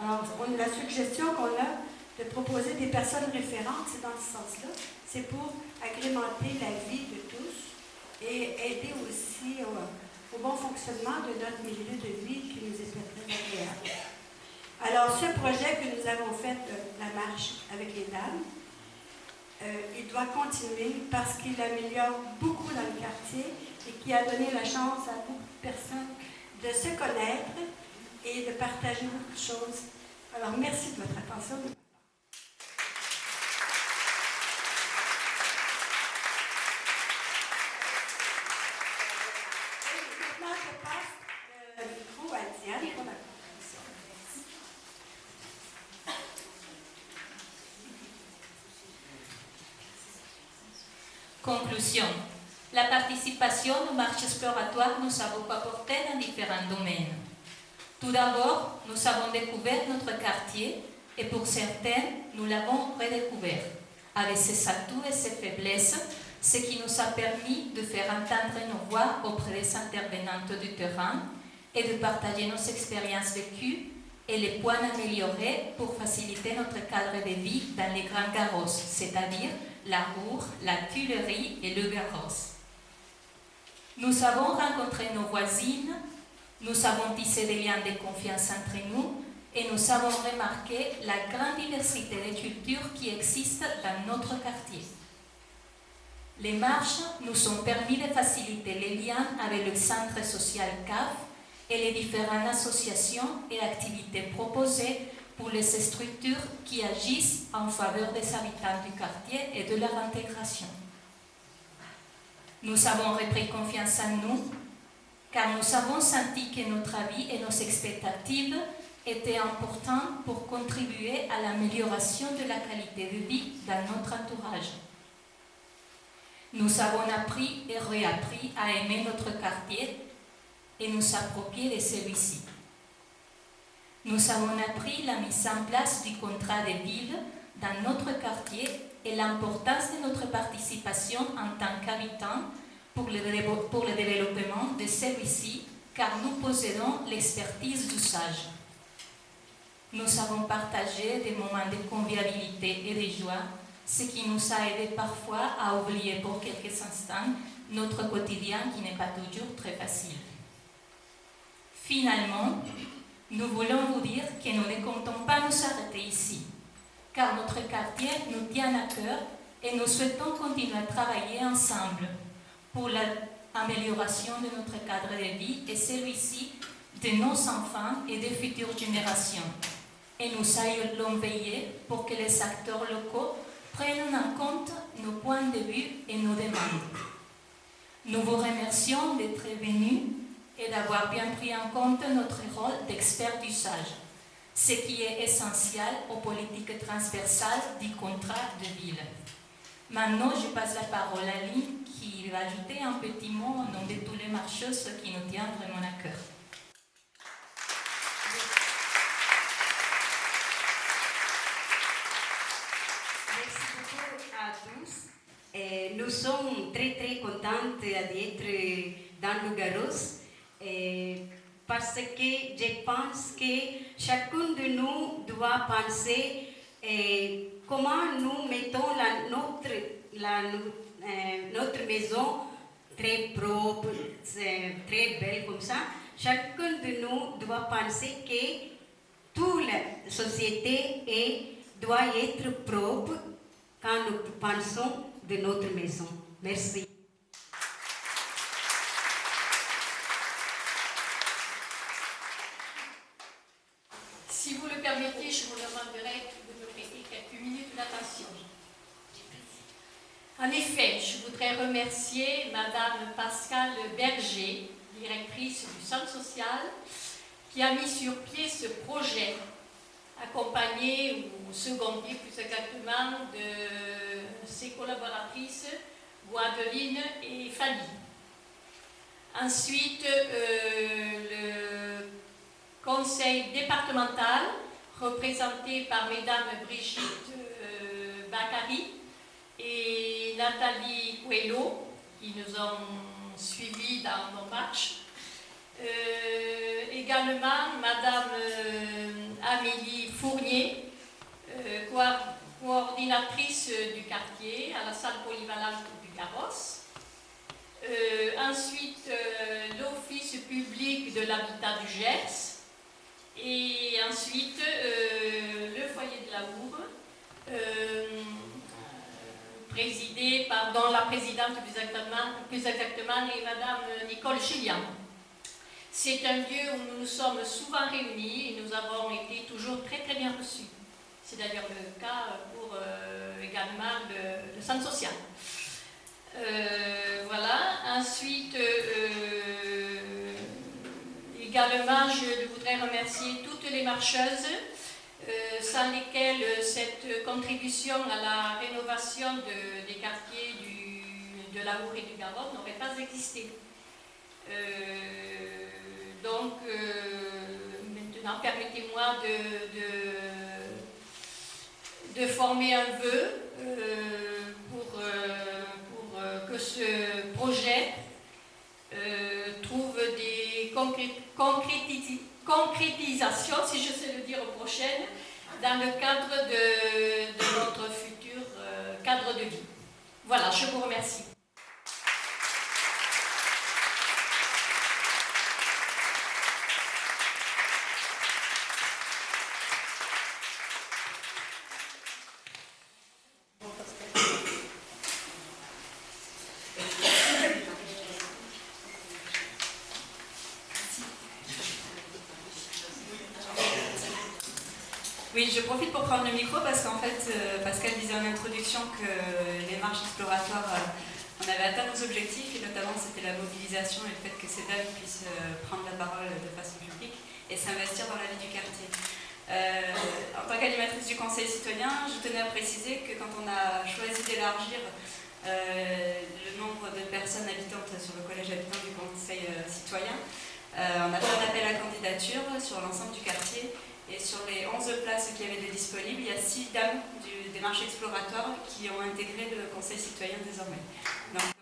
Alors, la suggestion qu'on a de proposer des personnes référentes, c'est dans ce sens-là, c'est pour agrémenter la vie de tous et aider aussi au bon fonctionnement de notre milieu de vie qui nous est très agréable. Alors, ce projet que nous avons fait, la marche avec les dames, il doit continuer parce qu'il améliore beaucoup dans le quartier et qui a donné la chance à beaucoup de personnes de se connaître et de partager beaucoup de choses. Alors, merci de votre attention. Maintenant, je passe le micro à Diane pour la conclusion. Conclusion. La participation aux marches exploratoires nous a beaucoup apporté dans différents domaines. Tout d'abord, nous avons découvert notre quartier et pour certains, nous l'avons redécouvert, avec ses atouts et ses faiblesses, ce qui nous a permis de faire entendre nos voix auprès des intervenantes du terrain et de partager nos expériences vécues et les points améliorés pour faciliter notre cadre de vie dans les Grands Garros, c'est-à-dire la Roure, la Tuileries et le Garros. Nous avons rencontré nos voisines, nous avons tissé des liens de confiance entre nous et nous avons remarqué la grande diversité de cultures qui existent dans notre quartier. Les marches nous ont permis de faciliter les liens avec le centre social CAF et les différentes associations et activités proposées pour les structures qui agissent en faveur des habitants du quartier et de leur intégration. Nous avons repris confiance en nous, car nous avons senti que notre avis et nos expectatives étaient importants pour contribuer à l'amélioration de la qualité de vie dans notre entourage. Nous avons appris et réappris à aimer notre quartier et nous approprier de celui-ci. Nous avons appris la mise en place du contrat de ville dans notre quartier et l'importance de notre participation en tant qu'habitants pour le développement de celui-ci, car nous possédons l'expertise d'usage. Nous avons partagé des moments de convivialité et de joie, ce qui nous a aidé parfois à oublier pour quelques instants notre quotidien qui n'est pas toujours très facile. Finalement, nous voulons vous dire que nous ne comptons pas nous arrêter ici, car notre quartier nous tient à cœur et nous souhaitons continuer à travailler ensemble pour l'amélioration de notre cadre de vie et celui-ci de nos enfants et des futures générations. Et nous allons veiller pour que les acteurs locaux prennent en compte nos points de vue et nos demandes. Nous vous remercions d'être venus et d'avoir bien pris en compte notre rôle d'expert d'usage, ce qui est essentiel aux politiques transversales du contrat de ville. Maintenant, je passe la parole à Lynn qui va ajouter un petit mot au nom de tous les marcheuses qui nous tiennent vraiment à cœur. Merci beaucoup à tous. Et nous sommes très très contentes d'être dans le Garros parce que je pense que chacun de nous doit penser comment nous mettons notre maison très propre, très belle comme ça. Chacun de nous doit penser que toute la société doit être propre quand nous pensons de notre maison. Merci. Si vous le permettez, je vous demanderai de me prêter quelques minutes d'attention. En effet, je voudrais remercier Madame Pascale Berger, directrice du centre social, qui a mis sur pied ce projet, accompagné ou secondé plus exactement de ses collaboratrices Guadeline et Fanny. Ensuite, le conseil départemental, représenté par Mesdames Brigitte Bakary et Nathalie Coelho, qui nous ont suivis dans nos marches. Également, Madame Amélie Fournier, coordinatrice du quartier à la salle polyvalente du Garros. Ensuite, l'Office public de l'habitat du Gers. Et ensuite, le foyer de la Roure, présidé par, dont la présidente plus exactement est Madame Nicole Gillian. C'est un lieu où nous nous sommes souvent réunis et nous avons été toujours très très bien reçus. C'est d'ailleurs le cas pour également le centre social. Voilà. Ensuite, également, je voudrais remercier toutes les marcheuses sans lesquelles cette contribution à la rénovation des quartiers de l'Amour et du Garonne n'aurait pas existé. Donc, maintenant, permettez-moi de former un vœu pour que ce projet trouve des concrétisations, si je sais le dire, prochaines, dans le cadre de notre futur cadre de vie. Voilà, je vous remercie. Oui, je profite pour prendre le micro parce qu'en fait, Pascal disait en introduction que les marches exploratoires, on avait atteint nos objectifs, et notamment c'était la mobilisation et le fait que ces dames puissent prendre la parole de façon publique et s'investir dans la vie du quartier. En tant qu'animatrice du Conseil citoyen, je tenais à préciser que quand on a choisi d'élargir le nombre de personnes habitantes sur le collège habitant du Conseil citoyen, on a fait un appel à candidature sur l'ensemble du quartier. Et sur les 11 places qui avaient de disponibles, il y a 6 dames des marches exploratoires qui ont intégré le Conseil citoyen désormais. Donc, et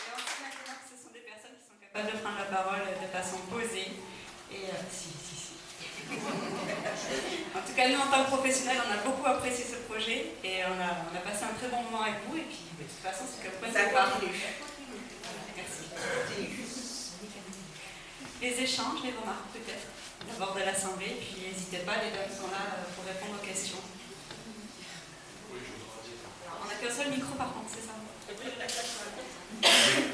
on sait maintenant que ce sont des personnes qui sont capables de prendre la parole de façon posée. Et si. En tout cas, nous, en tant que professionnels, on a beaucoup apprécié ce projet et on a passé un très bon moment avec vous. Et puis, de toute façon, c'est comme point de départ. Les échanges, les remarques peut-être, d'abord de l'Assemblée, puis n'hésitez pas, les dames sont là pour répondre aux questions. On n'a qu'un seul micro par contre, c'est ça?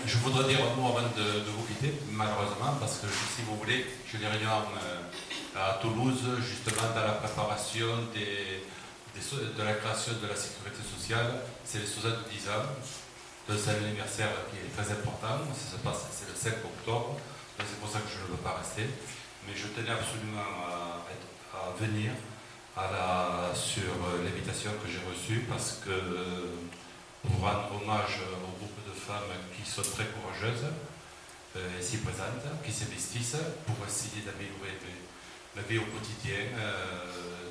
Je voudrais dire un mot avant de vous quitter, malheureusement, parce que si vous voulez, j'ai des réunions à Toulouse, justement dans la préparation de la création de la sécurité sociale. C'est les 70 ans. C'est un anniversaire qui est très important, ça se passe, c'est le 5 octobre, c'est pour ça que je ne veux pas rester, mais je tenais absolument à venir sur l'invitation que j'ai reçue, parce que pour rendre hommage au groupe de femmes qui sont très courageuses, ici présentes, qui s'investissent pour essayer d'améliorer la vie au quotidien,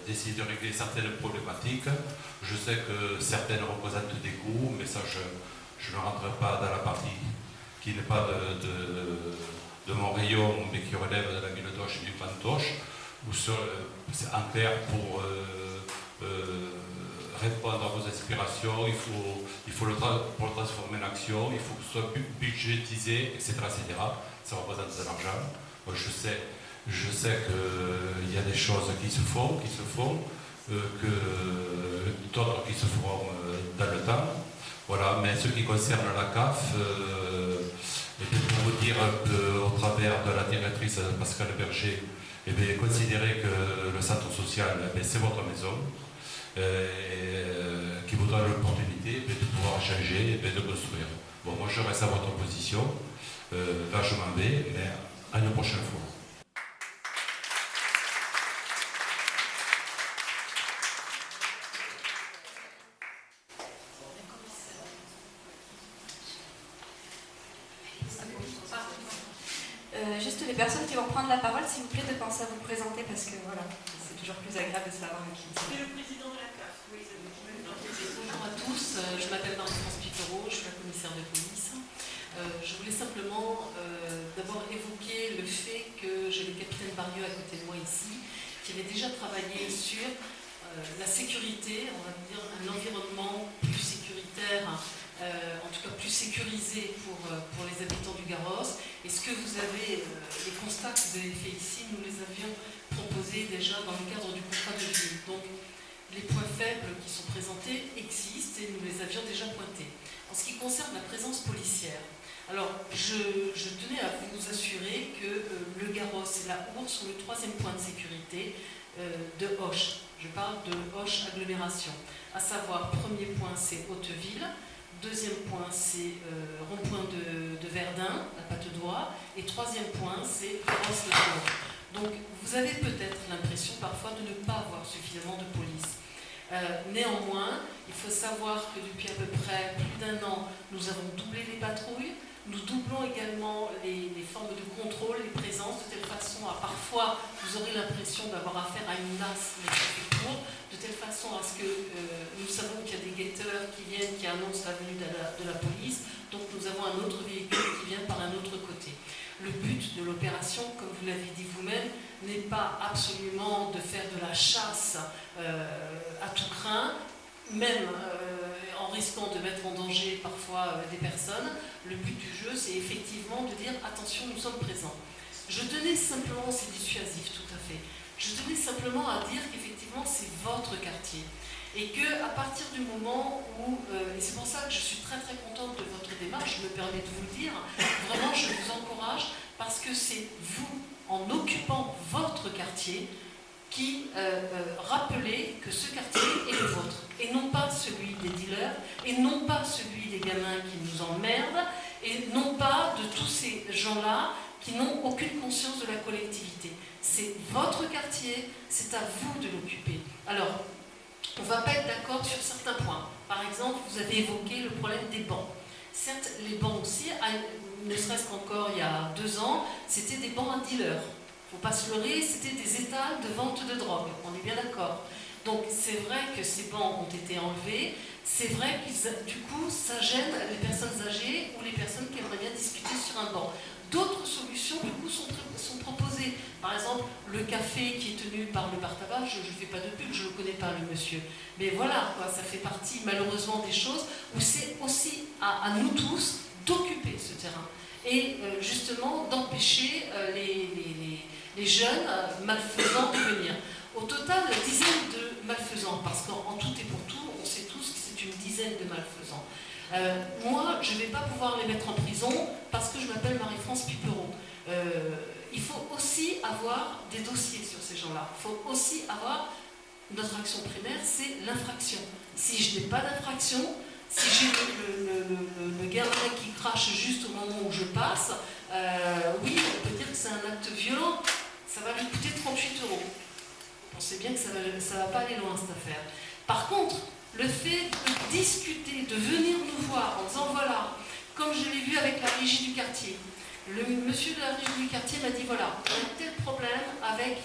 d'essayer de régler certaines problématiques. Je sais que certaines représentent des coûts, mais ça je ne rentrerai pas dans la partie qui n'est pas de mon rayon, mais qui relève de la ville d'Auch et du Grand Auch, où c'est en clair pour répondre à vos aspirations, il faut le transformer en action, il faut que ce soit budgétisé, etc. Ça représente de l'argent. Je sais qu'il y a des choses qui se font, que d'autres qui se feront dans le temps. Voilà, mais ce qui concerne la CAF, pour vous dire qu'au travers de la directrice Pascal Berger, considérez que le centre social, c'est votre maison, qui vous donne l'opportunité de pouvoir changer et de construire. Bon, moi je reste à votre position, là je m'en vais, mais à une prochaine fois. Juste les personnes qui vont prendre la parole, s'il vous plaît, de penser à vous présenter parce que voilà, c'est toujours plus agréable de savoir qui c'est. C'est le président de la CAF. Oui, bonjour à tous, je m'appelle Marie-France Piquereau, je suis la commissaire de police. Je voulais simplement d'abord évoquer le fait que j'ai le capitaine Barieux à côté de moi ici, qui avait déjà travaillé sur la sécurité, on va dire un environnement plus sécuritaire, en tout cas plus sécurisé pour les habitants du Garros. Et ce que vous avez, les constats que vous avez faits ici, nous les avions proposés déjà dans le cadre du contrat de ville. Donc les points faibles qui sont présentés existent et nous les avions déjà pointés. En ce qui concerne la présence policière, alors je tenais à vous assurer que le Garros et la Hourre sont le 3e point de sécurité de Auch. Je parle de Auch agglomération. À savoir, premier point c'est Hauteville, deuxième point c'est rond-point de Verdun, la Patte d'Oie, et troisième point c'est Garros-la-Hourre. Donc vous avez peut-être l'impression parfois de ne pas avoir suffisamment de police. Néanmoins, il faut savoir que depuis à peu près plus d'1 an, nous avons doublé les patrouilles. Nous doublons également les formes de contrôle, les présences, de telle façon à parfois vous aurez l'impression d'avoir affaire à une masse, mais ça fait court, de telle façon à ce que nous savons qu'il y a des guetteurs qui viennent, qui annoncent la venue de la police, donc nous avons un autre véhicule qui vient par un autre côté. Le but de l'opération, comme vous l'avez dit vous-même, n'est pas absolument de faire de la chasse à tout crin, même en risquant de mettre en danger parfois des personnes. Le but du jeu, c'est effectivement de dire attention, nous sommes présents. Je tenais simplement, c'est dissuasif tout à fait, je tenais simplement à dire qu'effectivement c'est votre quartier et qu'à partir du moment où, et c'est pour ça que je suis très très contente de votre démarche, je me permets de vous le dire, vraiment je vous encourage parce que c'est vous, en occupant votre quartier, qui rappelait que ce quartier est le vôtre, et non pas celui des dealers, et non pas celui des gamins qui nous emmerdent, et non pas de tous ces gens-là qui n'ont aucune conscience de la collectivité. C'est votre quartier, c'est à vous de l'occuper. Alors, on ne va pas être d'accord sur certains points. Par exemple, vous avez évoqué le problème des bancs. Certes, les bancs aussi, ne serait-ce qu'encore il y a 2 ans, c'était des bancs à dealers. Il ne faut pas se leurrer, c'était des étals de vente de drogue, on est bien d'accord. Donc c'est vrai que ces bancs ont été enlevés, c'est vrai que du coup ça gêne les personnes âgées ou les personnes qui aimeraient bien discuter sur un banc. D'autres solutions du coup sont proposées. Par exemple, le café qui est tenu par le bar tabac, je ne fais pas de pub, je ne le connais pas le monsieur. Mais voilà, quoi, ça fait partie malheureusement des choses où c'est aussi à nous tous d'occuper ce terrain. Et justement d'empêcher les jeunes malfaisants de venir. Au total, dizaines de malfaisants, parce qu'en tout et pour tout, on sait tous que c'est une dizaine de malfaisants. Moi, je ne vais pas pouvoir les mettre en prison parce que je m'appelle Marie-France Piperon. Il faut aussi avoir des dossiers sur ces gens-là. Il faut aussi avoir, notre action primaire, c'est l'infraction. Si je n'ai pas d'infraction, si j'ai le gamin qui crache juste au moment où je passe, oui, on peut dire que c'est un acte violent, ça va lui coûter 38 €. On sait bien que ça ne va pas aller loin cette affaire. Par contre, le fait de discuter, de venir nous voir en disant voilà, comme je l'ai vu avec la régie du quartier, le monsieur de la régie du quartier m'a dit voilà, on a tel problème avec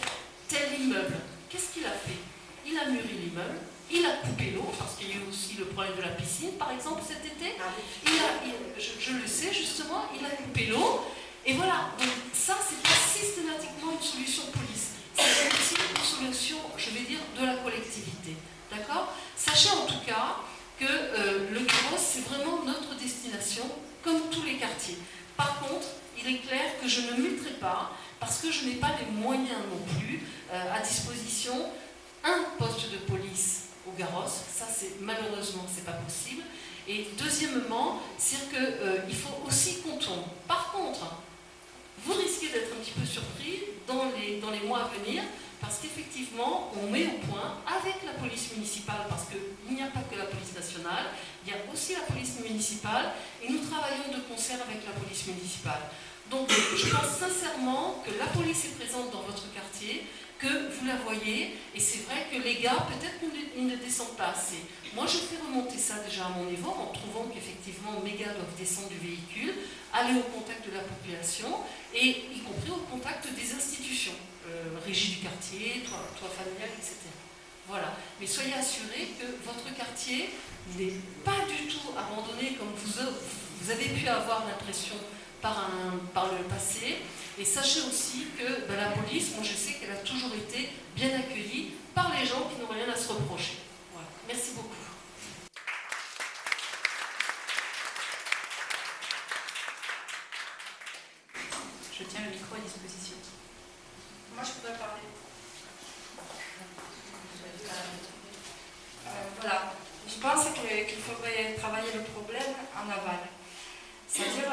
tel immeuble. Qu'est-ce qu'il a fait? Il a mûri l'immeuble, il a coupé l'eau, parce qu'il y a eu aussi le problème de la piscine, par exemple, cet été. Je le sais justement, il a coupé l'eau. Et voilà, donc ça, c'est pas systématiquement une solution police. C'est aussi une solution, je vais dire, de la collectivité. D'accord? Sachez en tout cas que le Garros, c'est vraiment notre destination, comme tous les quartiers. Par contre, il est clair que je ne mettrai pas, parce que je n'ai pas les moyens non plus à disposition, un poste de police au Garros. Ça, malheureusement, c'est pas possible. Et deuxièmement, c'est qu'il faut aussi qu'on tombe. Par contre, vous risquez d'être un petit peu surpris dans les mois à venir, parce qu'effectivement, on met au point avec la police municipale, parce qu'il n'y a pas que la police nationale, il y a aussi la police municipale, et nous travaillons de concert avec la police municipale. Donc, je pense sincèrement que la police est présente dans votre quartier, que vous la voyez, et c'est vrai que les gars, peut-être ils ne descendent pas assez. Moi, je fais remonter ça déjà à mon niveau, en trouvant qu'effectivement, mes gars doivent descendre du véhicule, aller au contact de la population, et y compris au contact des institutions, régie du quartier, toit familial, etc. Voilà. Mais soyez assurés que votre quartier n'est pas du tout abandonné comme vous avez pu avoir l'impression par le passé. Et sachez aussi que la police, moi je sais qu'elle a toujours été bien accueillie par les gens qui n'ont rien à se reprocher. Voilà. Merci beaucoup. Je tiens le micro à disposition. Moi, je voudrais parler. Voilà. Je pense qu'il faudrait travailler le problème en aval. C'est-à-dire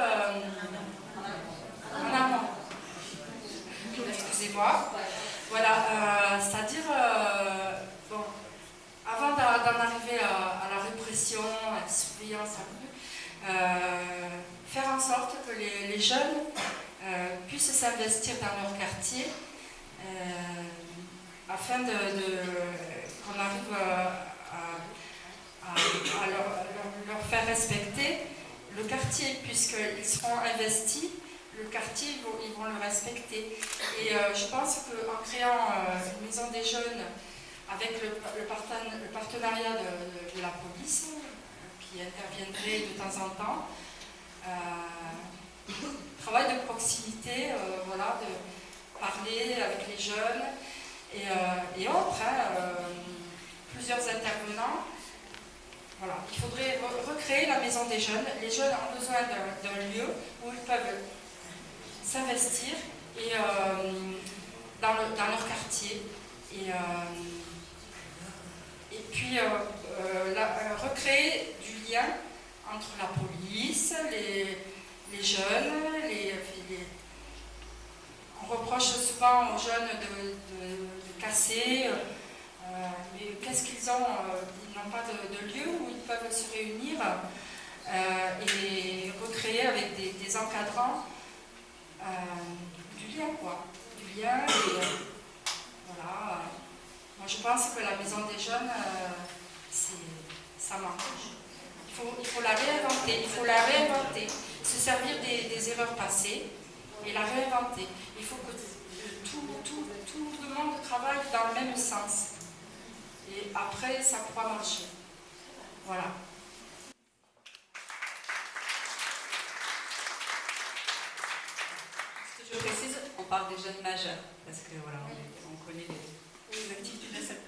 en amont. Excusez-moi. Voilà. C'est-à-dire, bon, avant d'en arriver à la répression, à la surveillance, faire en sorte que les jeunes puissent s'investir dans leur quartier afin qu'on arrive à leur faire respecter le quartier, puisqu'ils seront investis, le quartier, ils vont le respecter. Et je pense qu'en créant une maison des jeunes avec le partenariat de la police, qui interviendrait de temps en temps, travail de proximité, voilà, de parler avec les jeunes et autres, plusieurs intervenants. Voilà. Il faudrait recréer la maison des jeunes. Les jeunes ont besoin d'un lieu où ils peuvent s'investir et, dans leur quartier. Et puis recréer du lien entre la police, les jeunes, on reproche souvent aux jeunes de casser, mais qu'est-ce qu'ils ont? Ils n'ont pas de lieu où ils peuvent se réunir et recréer avec des encadrants du lien, quoi. Du lien et voilà. Moi je pense que la maison des jeunes, ça manque. Il faut la réinventer, se servir des erreurs passées et la réinventer. Il faut que tout le monde travaille dans le même sens. Et après, ça pourra marcher. Voilà. Ce que je précise, on parle des jeunes majeurs, parce que voilà, on connaît les activités de cette.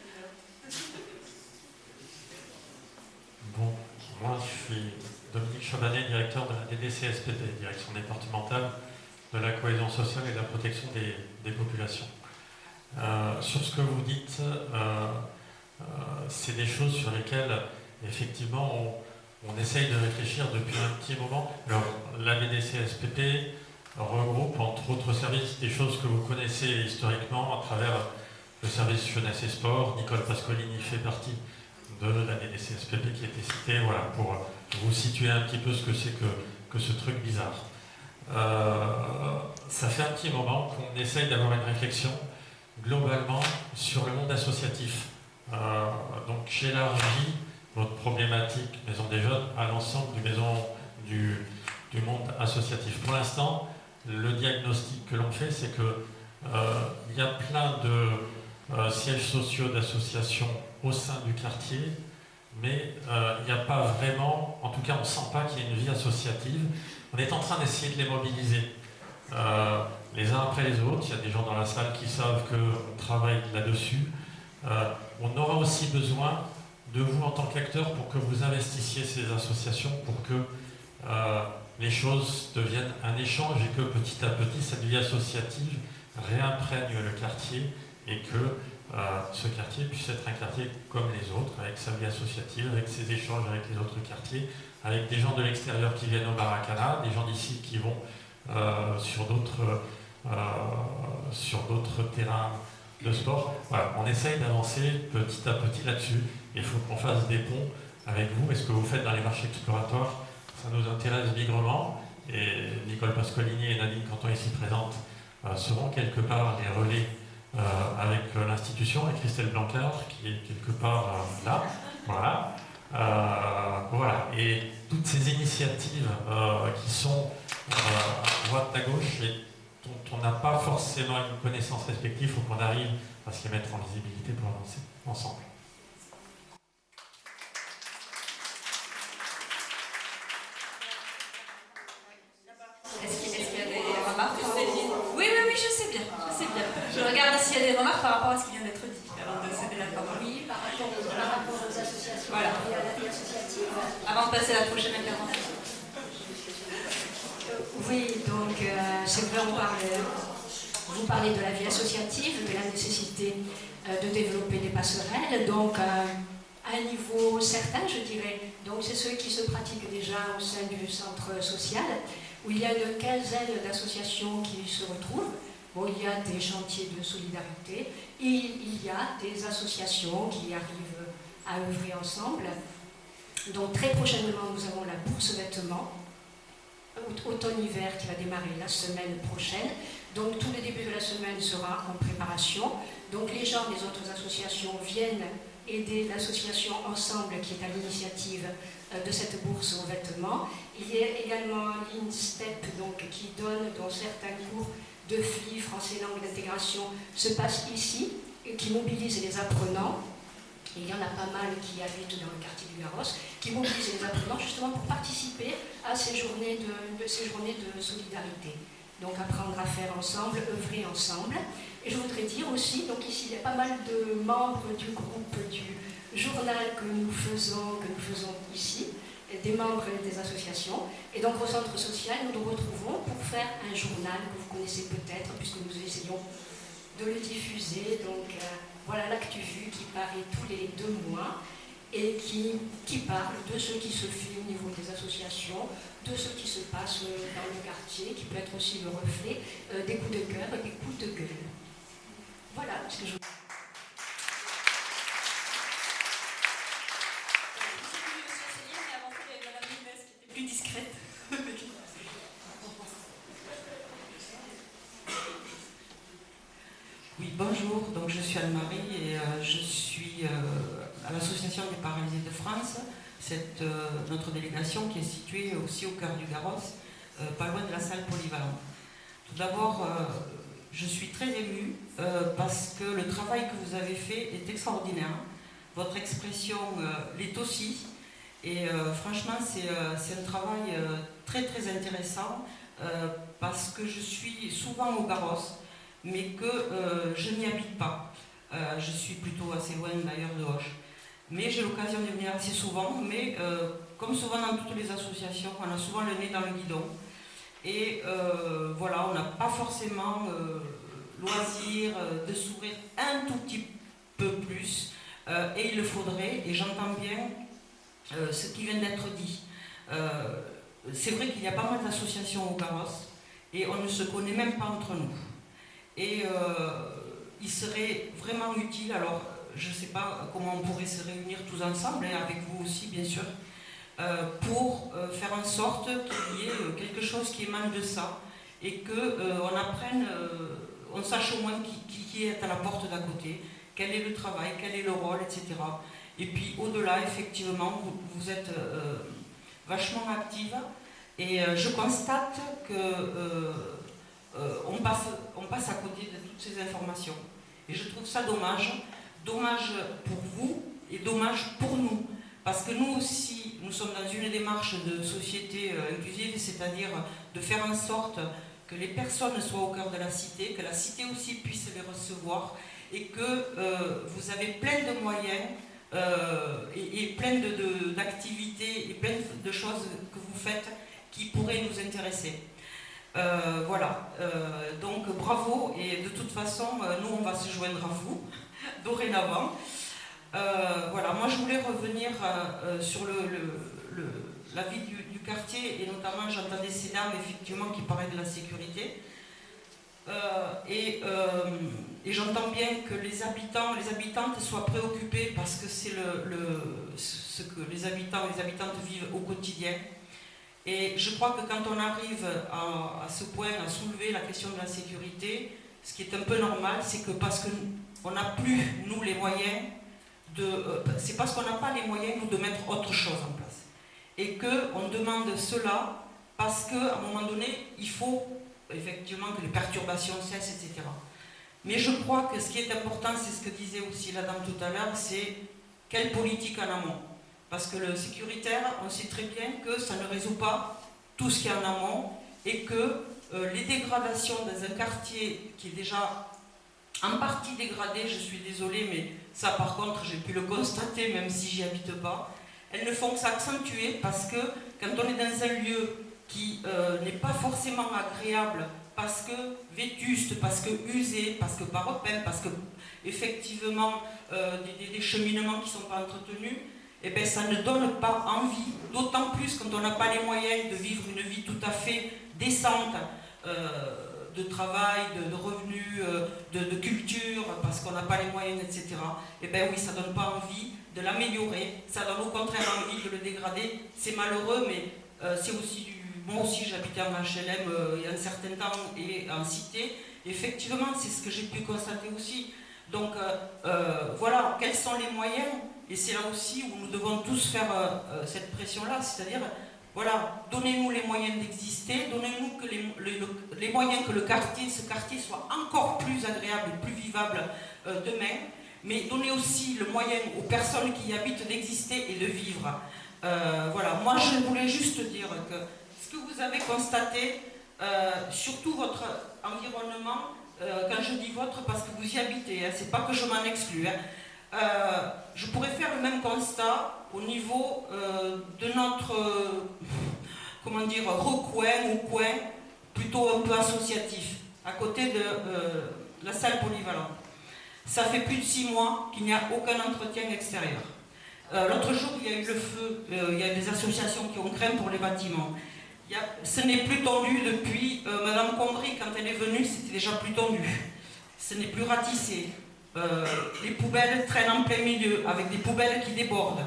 Bon, moi je suis Dominique Chabanet, directeur de la DDCSPP, direction départementale de la cohésion sociale et de la protection des populations. Sur ce que vous dites, c'est des choses sur lesquelles effectivement on essaye de réfléchir depuis un petit moment. Alors la BDCSPP regroupe entre autres services des choses que vous connaissez historiquement à travers le service jeunesse et sport. Nicole Pascolini fait partie de la DDCSPP qui a été citée, voilà, pour vous situer un petit peu ce que c'est que ce truc bizarre. Ça fait un petit moment qu'on essaye d'avoir une réflexion globalement sur le monde associatif. Donc j'élargis votre problématique Maison des Jeunes à l'ensemble du monde associatif. Pour l'instant, le diagnostic que l'on fait, c'est que il y a plein de sièges sociaux d'associations au sein du quartier, mais il n'y a pas vraiment, en tout cas on ne sent pas qu'il y ait une vie associative. On est en train d'essayer de les mobiliser les uns après les autres. Il y a des gens dans la salle qui savent qu'on travaille là-dessus. On aura aussi besoin de vous en tant qu'acteurs pour que vous investissiez ces associations, pour que les choses deviennent un échange et que petit à petit cette vie associative réimprègne le quartier et que ce quartier puisse être un quartier comme les autres, avec sa vie associative, avec ses échanges avec les autres quartiers, avec des gens de l'extérieur qui viennent au Baracana, des gens d'ici qui vont sur d'autres terrains de sport. Voilà, on essaye d'avancer petit à petit là-dessus. Il faut qu'on fasse des ponts avec vous. Et ce que vous faites dans les marchés exploratoires, ça nous intéresse bigrement. Et Nicole Pascolini et Nadine Canton ici présentes seront quelque part les relais avec l'institution, et Christelle Blancard qui est quelque part là. Voilà. Voilà. Et toutes ces initiatives qui sont à droite, à gauche, et dont on n'a pas forcément une connaissance respective, il faut qu'on arrive à se les mettre en visibilité pour avancer ensemble. Est-ce qu'il y a des remarques? Oui, je sais bien. Je regarde s'il y a des remarques par rapport à ce qui vient d'être dit avant de céder la parole. Oui, par rapport aux associations voilà. et à la vie associative. Avant de passer à la prochaine intervention. Oui, donc c'est vrai, vous parlez de la vie associative, de la nécessité de développer des passerelles, donc à un niveau certain, je dirais. Donc c'est ceux qui se pratiquent déjà au sein du centre social, où il y a une quinzaine d'associations qui se retrouvent. Bon, il y a des chantiers de solidarité et il y a des associations qui arrivent à œuvrer ensemble. Donc très prochainement, nous avons la bourse vêtements automne-hiver qui va démarrer la semaine prochaine. Donc tout le début de la semaine sera en préparation. Donc les gens des autres associations viennent aider l'association Ensemble qui est à l'initiative de cette bourse aux vêtements. Il y a également l'INSTEP qui donne dans certains cours de FLI, français langue d'intégration, se passe ici, et qui mobilise les apprenants. Et il y en a pas mal qui habitent dans le quartier du Garros, qui mobilisent les apprenants justement pour participer à ces journées de solidarité. Donc apprendre à faire ensemble, œuvrer ensemble. Et je voudrais dire aussi, donc ici il y a pas mal de membres du groupe du journal que nous faisons ici, des membres des associations. Et donc au centre social, nous nous retrouvons pour faire un journal que vous connaissez peut-être, puisque nous essayons de le diffuser. Donc voilà l'ActuVu qui paraît tous les 2 mois et qui parle de ce qui se fait au niveau des associations, de ce qui se passe dans le quartier, qui peut être aussi le reflet des coups de cœur et des coups de gueule. Voilà ce que je voulais. Plus discrète. Oui, bonjour, donc je suis Anne-Marie et je suis à l'Association des paralysés de France, notre délégation qui est située aussi au cœur du Garros, pas loin de la salle polyvalente. Tout d'abord, je suis très émue parce que le travail que vous avez fait est extraordinaire. Votre expression l'est aussi. Et franchement, c'est un travail très très intéressant parce que je suis souvent au Garros, mais que je n'y habite pas. Je suis plutôt assez loin d'ailleurs de Auch. Mais j'ai l'occasion de venir assez souvent, mais comme souvent dans toutes les associations, on a souvent le nez dans le guidon. Et voilà, on n'a pas forcément loisir de s'ouvrir un tout petit peu plus. Et il le faudrait, et j'entends bien ce qui vient d'être dit. C'est vrai qu'il y a pas mal d'associations au Garros et on ne se connaît même pas entre nous. Et il serait vraiment utile, alors je ne sais pas comment on pourrait se réunir tous ensemble, et avec vous aussi bien sûr, pour faire en sorte qu'il y ait quelque chose qui émane de ça et qu'on apprenne, on sache au moins qui est à la porte d'à côté, quel est le travail, quel est le rôle, etc. Et puis au-delà, effectivement, vous êtes vachement active et je constate que on passe à côté de toutes ces informations. Et je trouve ça dommage pour vous et dommage pour nous. Parce que nous aussi, nous sommes dans une démarche de société inclusive, c'est-à-dire de faire en sorte que les personnes soient au cœur de la cité, que la cité aussi puisse les recevoir et que vous avez plein de moyens et plein d'activités et plein de choses que vous faites qui pourraient nous intéresser. Voilà, donc bravo, et de toute façon, nous on va se joindre à vous, dorénavant. Voilà, moi je voulais revenir sur la vie du quartier, et notamment j'entendais ces dames effectivement qui parlaient de la sécurité. Et j'entends bien que les habitants, les habitantes soient préoccupés parce que c'est ce que les habitants et les habitantes vivent au quotidien. Et je crois que quand on arrive à ce point, à soulever la question de la sécurité, ce qui est un peu normal, c'est que parce qu'on n'a plus, nous, les moyens c'est parce qu'on n'a pas les moyens, nous, de mettre autre chose en place. Et qu'on demande cela parce qu'à un moment donné, il faut effectivement que les perturbations cessent, etc. Mais je crois que ce qui est important, c'est ce que disait aussi la dame tout à l'heure, c'est quelle politique en amont. Parce que le sécuritaire, on sait très bien que ça ne résout pas tout ce qui est en amont et que les dégradations dans un quartier qui est déjà en partie dégradé, je suis désolée, mais ça par contre j'ai pu le constater même si j'y habite pas, elles ne font que s'accentuer parce que quand on est dans un lieu qui n'est pas forcément agréable parce que vétuste, parce que usé, parce que pas repeint, parce que effectivement des cheminements qui ne sont pas entretenus, eh bien, ça ne donne pas envie, d'autant plus quand on n'a pas les moyens de vivre une vie tout à fait décente, de travail, de revenus, de culture, parce qu'on n'a pas les moyens, etc. Eh bien oui, ça ne donne pas envie de l'améliorer, ça donne au contraire envie de le dégrader. C'est malheureux, mais c'est aussi du moi aussi j'habitais en HLM il y a un certain temps et en cité. Effectivement, c'est ce que j'ai pu constater aussi. Donc voilà, quels sont les moyens? Et c'est là aussi où nous devons tous faire cette pression-là, c'est-à-dire, voilà, donnez-nous les moyens d'exister, donnez-nous que les moyens que ce quartier soit encore plus agréable et plus vivable demain, mais donnez aussi le moyen aux personnes qui y habitent d'exister et de vivre. Voilà, moi je voulais juste dire que ce que vous avez constaté, surtout votre environnement, quand je dis votre, parce que vous y habitez, hein, c'est pas que je m'en exclue, hein, je pourrais faire le même constat au niveau de notre, comment dire, recoin ou coin, plutôt un peu associatif, à côté de la salle polyvalente. Ça fait plus de 6 mois qu'il n'y a aucun entretien extérieur. L'autre jour, il y a eu le feu, il y a des associations qui ont craint pour les bâtiments. Ce n'est plus tendu depuis Madame Condry, quand elle est venue, c'était déjà plus tendu. Ce n'est plus ratissé. Les poubelles traînent en plein milieu, avec des poubelles qui débordent.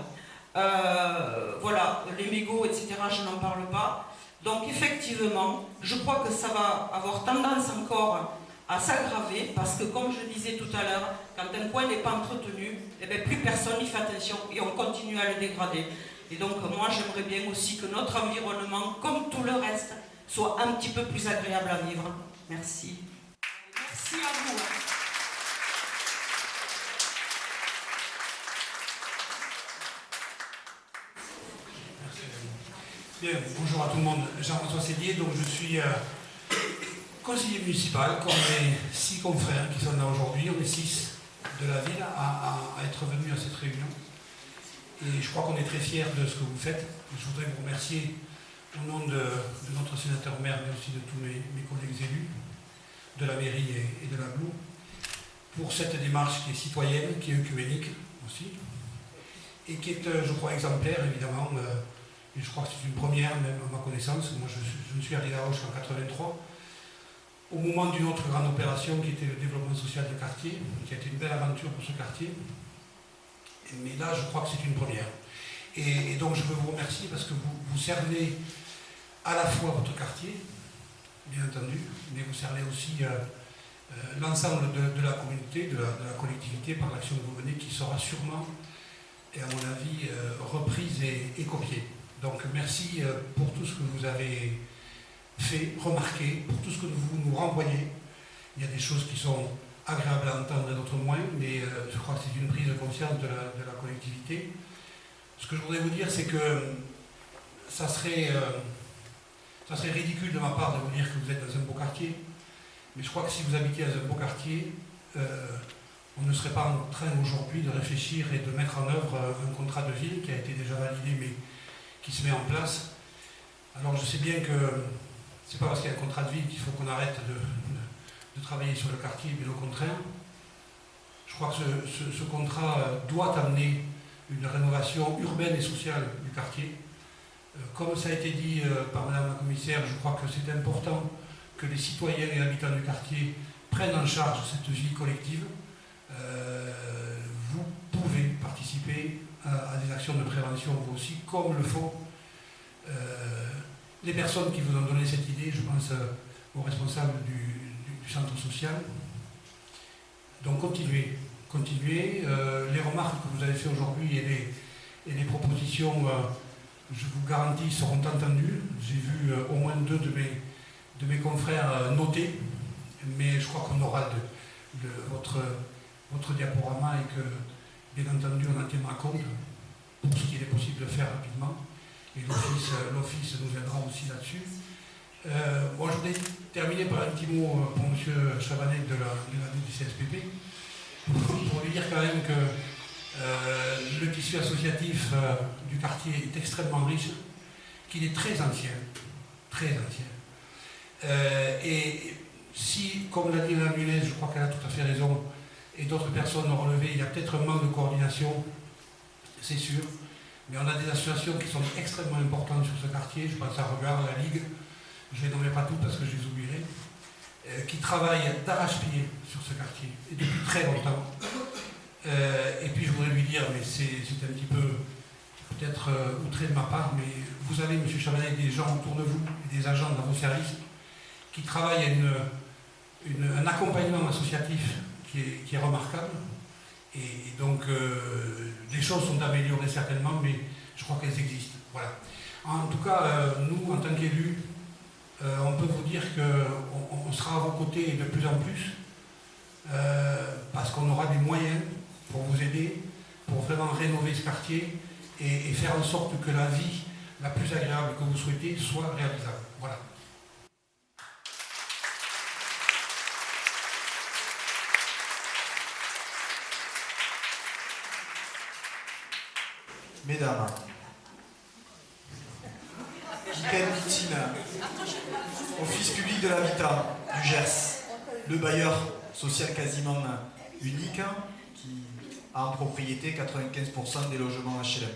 Voilà, les mégots, etc., je n'en parle pas. Donc effectivement, je crois que ça va avoir tendance encore à s'aggraver, parce que comme je disais tout à l'heure, quand un coin n'est pas entretenu, eh bien, plus personne n'y fait attention et on continue à le dégrader. Et donc moi j'aimerais bien aussi que notre environnement, comme tout le reste, soit un petit peu plus agréable à vivre. Merci. Merci à vous. Bien, bonjour à tout le monde. Jean-François Sédier, donc je suis conseiller municipal, comme les 6 confrères qui sont là aujourd'hui. On est 6 de la ville à être venus à cette réunion. Et je crois qu'on est très fiers de ce que vous faites. Je voudrais vous remercier au nom de notre sénateur-maire, mais aussi de tous mes collègues élus, de la mairie et de la BLU, pour cette démarche qui est citoyenne, qui est œcuménique aussi, et qui est, je crois, exemplaire, évidemment. Et je crois que c'est une première, même à ma connaissance. Moi, je me suis arrivé à Auch en 83, au moment d'une autre grande opération qui était le développement social du quartier, qui a été une belle aventure pour ce quartier. Mais là, je crois que c'est une première. Et donc, je veux vous remercier parce que vous servez à la fois votre quartier, bien entendu, mais vous servez aussi l'ensemble de la communauté, de la collectivité par l'action que vous menez, qui sera sûrement, et à mon avis, reprise et copiée. Donc, merci pour tout ce que vous avez fait, remarqué, pour tout ce que vous nous renvoyez. Il y a des choses qui sont agréables à entendre et d'autres moins, mais je crois que c'est une prise de conscience de la collectivité. Ce que je voudrais vous dire, c'est que ça serait ridicule de ma part de vous dire que vous êtes dans un beau quartier, mais je crois que si vous habitiez dans un beau quartier, on ne serait pas en train aujourd'hui de réfléchir et de mettre en œuvre un contrat de ville qui a été déjà validé, mais qui se met en place. Alors je sais bien que c'est pas parce qu'il y a un contrat de ville qu'il faut qu'on arrête de travailler sur le quartier, mais au contraire. Je crois que ce contrat doit amener une rénovation urbaine et sociale du quartier. Comme ça a été dit par Madame la Commissaire, je crois que c'est important que les citoyens et habitants du quartier prennent en charge cette vie collective. Vous pouvez participer à des actions de prévention vous aussi, comme le font les personnes qui vous ont donné cette idée. Je pense aux responsables du centre social. Donc continuez. Les remarques que vous avez faites aujourd'hui et les propositions, je vous garantis, seront entendues. J'ai vu au moins 2 de mes confrères noter, mais je crois qu'on aura votre diaporama et que, bien entendu, on en tiendra compte pour ce qu'il est possible de faire rapidement. Et l'Office nous aidera aussi là-dessus. Moi, je voudrais terminer par un petit mot pour M. Chavanel de la du CSPP, pour lui dire quand même que le tissu associatif du quartier est extrêmement riche, qu'il est très ancien. Et si, comme l'a dit Mme Nunez, je crois qu'elle a tout à fait raison, et d'autres personnes ont relevé, il y a peut-être un manque de coordination, c'est sûr, mais on a des associations qui sont extrêmement importantes sur ce quartier. Je pense à Regard, à la Ligue, je ne les nommerai pas toutes parce que je les oublierai, qui travaillent d'arrache-pied sur ce quartier, et depuis très longtemps. Et puis je voudrais lui dire, mais c'est un petit peu, peut-être outré de ma part, mais vous avez, M. Chavanet, des gens autour de vous, des agents dans vos services, qui travaillent à un accompagnement associatif qui est remarquable. Et donc, les choses sont améliorées certainement, mais je crois qu'elles existent. Voilà. En tout cas, nous, en tant qu'élus, on peut vous dire qu'on sera à vos côtés de plus en plus, parce qu'on aura des moyens pour vous aider, pour vraiment rénover ce quartier et faire en sorte que la vie la plus agréable que vous souhaitez soit réalisable. Voilà. Mesdames, Ghislaine Bitine, Office public de l'habitat du Gers, le bailleur social quasiment unique qui a en propriété 95% des logements HLM.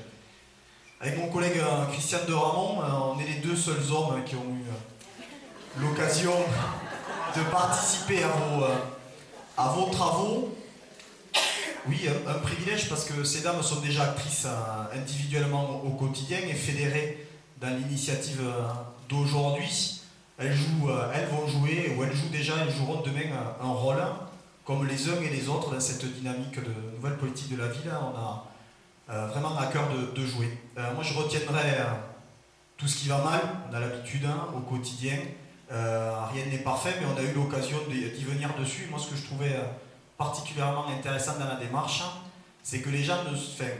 Avec mon collègue Christian de Ramon, on est les deux seuls hommes qui ont eu l'occasion de participer à vos travaux. Oui, un privilège parce que ces dames sont déjà actrices individuellement au quotidien et fédérées dans l'initiative d'aujourd'hui. Elles vont jouer, ou elles jouent déjà, elles joueront demain un rôle, comme les uns et les autres dans cette dynamique de nouvelle politique de la ville. On a vraiment à cœur de jouer. Moi, je retiendrai tout ce qui va mal, on a l'habitude au quotidien. Rien n'est parfait, mais on a eu l'occasion d'y venir dessus. Moi, ce que je trouvais particulièrement intéressant dans la démarche, c'est que les gens,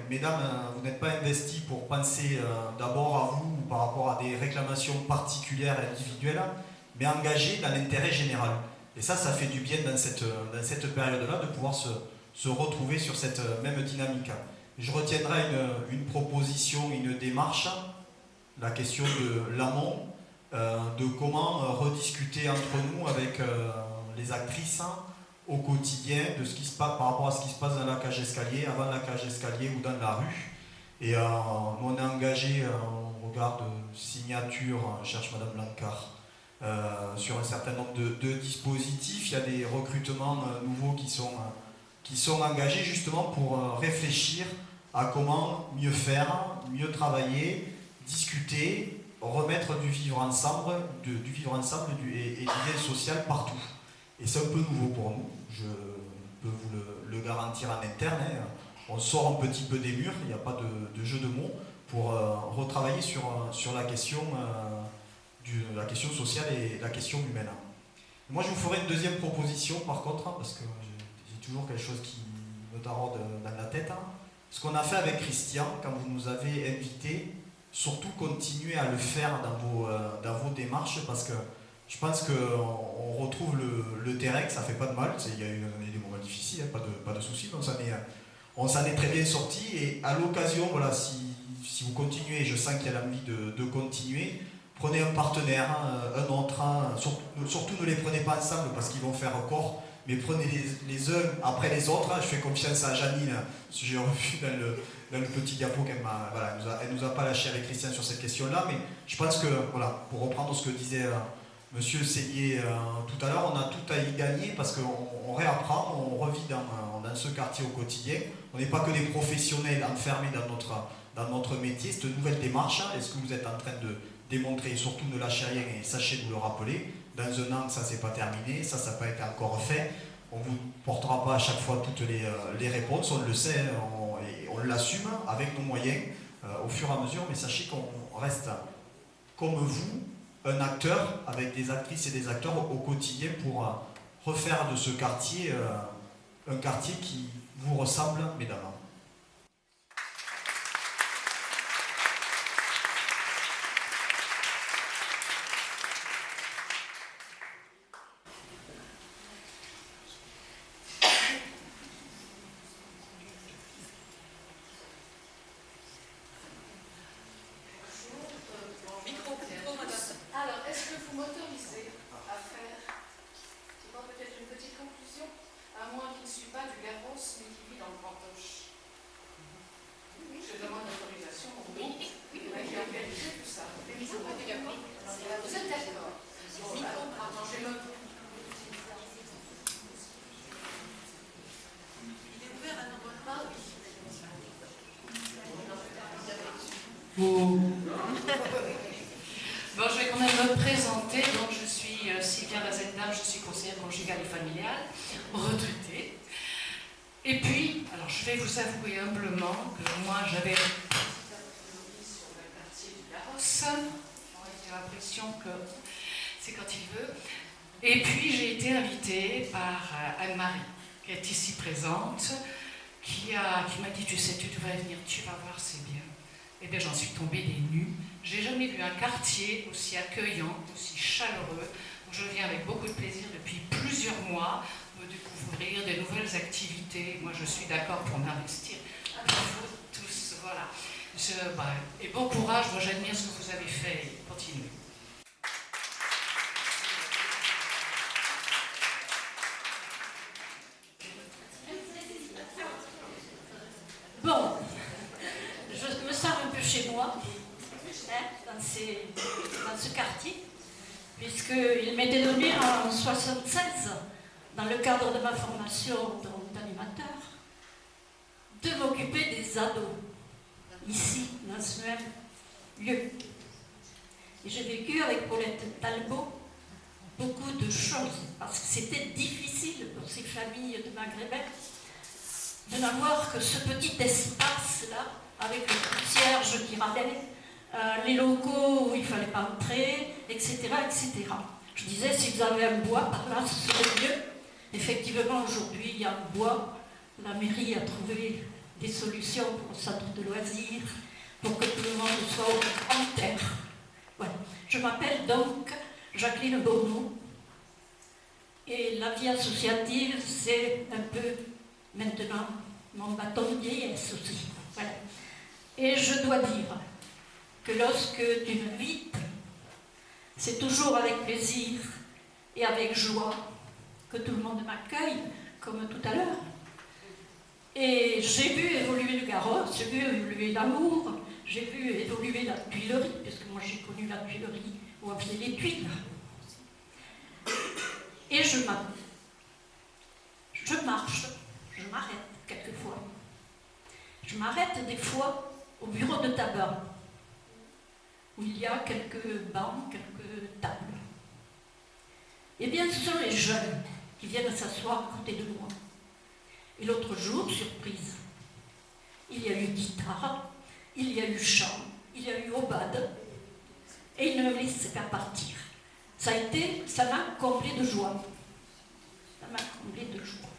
mesdames, vous n'êtes pas investis pour penser d'abord à vous ou par rapport à des réclamations particulières et individuelles, mais engagés dans l'intérêt général. Et ça fait du bien dans cette période-là de pouvoir se retrouver sur cette même dynamique. Je retiendrai une proposition, une démarche, la question de l'amont, de comment rediscuter entre nous avec les actrices au quotidien de ce qui se passe par rapport à ce qui se passe dans la cage escalier, avant la cage escalier ou dans la rue. Et on est engagé en regard de signature, cherche Madame Blancard, sur un certain nombre de dispositifs. Il y a des recrutements nouveaux qui sont engagés justement pour réfléchir à comment mieux faire, mieux travailler, discuter, remettre du vivre ensemble, et du lien social partout. Et c'est un peu nouveau pour nous, je peux vous le garantir en interne. On sort un petit peu des murs, il n'y a pas de jeu de mots, pour retravailler sur la question sociale et la question humaine. Moi, je vous ferai une deuxième proposition, par contre, parce que j'ai toujours quelque chose qui me taraude dans la tête. Ce qu'on a fait avec Christian, quand vous nous avez invités, surtout continuez à le faire dans vos démarches, parce que je pense qu'on retrouve le terrain, que ça fait pas de mal. Il y a eu des moments difficiles, pas de soucis, on s'en est très bien sorti. Et à l'occasion, voilà, si vous continuez, je sens qu'il y a l'envie de continuer, prenez un partenaire, un autre, surtout ne les prenez pas ensemble parce qu'ils vont faire corps, mais prenez les uns après les autres. Je fais confiance à Janine, j'ai revu dans le petit diapo qu'elle elle nous a pas lâché avec Christian sur cette question-là, mais je pense que, voilà, pour reprendre ce que disait Monsieur Sellier tout à l'heure, on a tout à y gagner parce qu'on réapprend, on revit dans ce quartier au quotidien. On n'est pas que des professionnels enfermés dans notre métier. Cette nouvelle démarche, est-ce que vous êtes en train de démontrer, et surtout ne lâchez rien et sachez nous le rappeler, dans un an ça c'est pas terminé, ça n'a pas été encore fait, on ne vous portera pas à chaque fois toutes les réponses, on le sait, on l'assume avec nos moyens au fur et à mesure, mais sachez qu'on reste comme vous, un acteur avec des actrices et des acteurs au quotidien pour refaire de ce quartier un quartier qui vous ressemble, mesdames. Alors, est-ce que vous m'autorisez à faire, peut-être une petite conclusion, à moi qui ne suis pas du Garros, mais qui vit dans le Grand Auch. présenter, donc je suis Sylvia Bazendam, je suis conseillère conjugale et familiale, retraitée. Et puis, alors je vais vous avouer humblement que moi j'avais sur le quartier du Garros, j'ai l'impression que c'est quand il veut. Et puis j'ai été invitée par Anne-Marie, qui est ici présente, qui m'a dit, tu sais, tu devrais venir, tu vas voir, c'est bien. Et bien j'en suis tombée des nues. J'ai jamais vu un quartier aussi accueillant, aussi chaleureux. Je viens avec beaucoup de plaisir depuis plusieurs mois me découvrir des nouvelles activités. Moi je suis d'accord pour m'investir. Vous tous, voilà. Et bon courage, moi j'admire ce que vous avez fait. Continuez. Bon, je me sens un peu chez moi, dans ce quartier, puisqu'il m'était donné en 1976, dans le cadre de ma formation d'animateur, de m'occuper des ados, ici, dans ce même lieu. Et j'ai vécu avec Paulette Talbot beaucoup de choses, parce que c'était difficile pour ces familles de Maghrébins de n'avoir que ce petit espace-là, avec le concierge qui râlait, les locaux où il ne fallait pas entrer, etc., etc. Je disais, si vous avez un bois par là, ce serait mieux. Effectivement, aujourd'hui, il y a un bois. La mairie a trouvé des solutions pour le centre de loisirs, pour que tout le monde soit en terre. Voilà. Je m'appelle donc Jacqueline Bonneau. Et la vie associative, c'est un peu maintenant mon bâton de vieillesse aussi. Voilà. Et je dois dire que lorsque tu m'invites, c'est toujours avec plaisir et avec joie que tout le monde m'accueille, comme tout à l'heure. Et j'ai vu évoluer le Garros, j'ai vu évoluer l'Amour, j'ai vu évoluer la Tuilerie, puisque moi j'ai connu la Tuilerie où on faisait les tuiles. Et je marche, je m'arrête quelquefois. Je m'arrête des fois au bureau de tabac, où il y a quelques bancs, quelques tables. Eh bien, ce sont les jeunes qui viennent s'asseoir à côté de moi. Et l'autre jour, surprise, il y a eu guitare, il y a eu chant, il y a eu aubade, et ils ne me laissaient pas partir. Ça m'a comblé de joie. Ça m'a comblé de joie.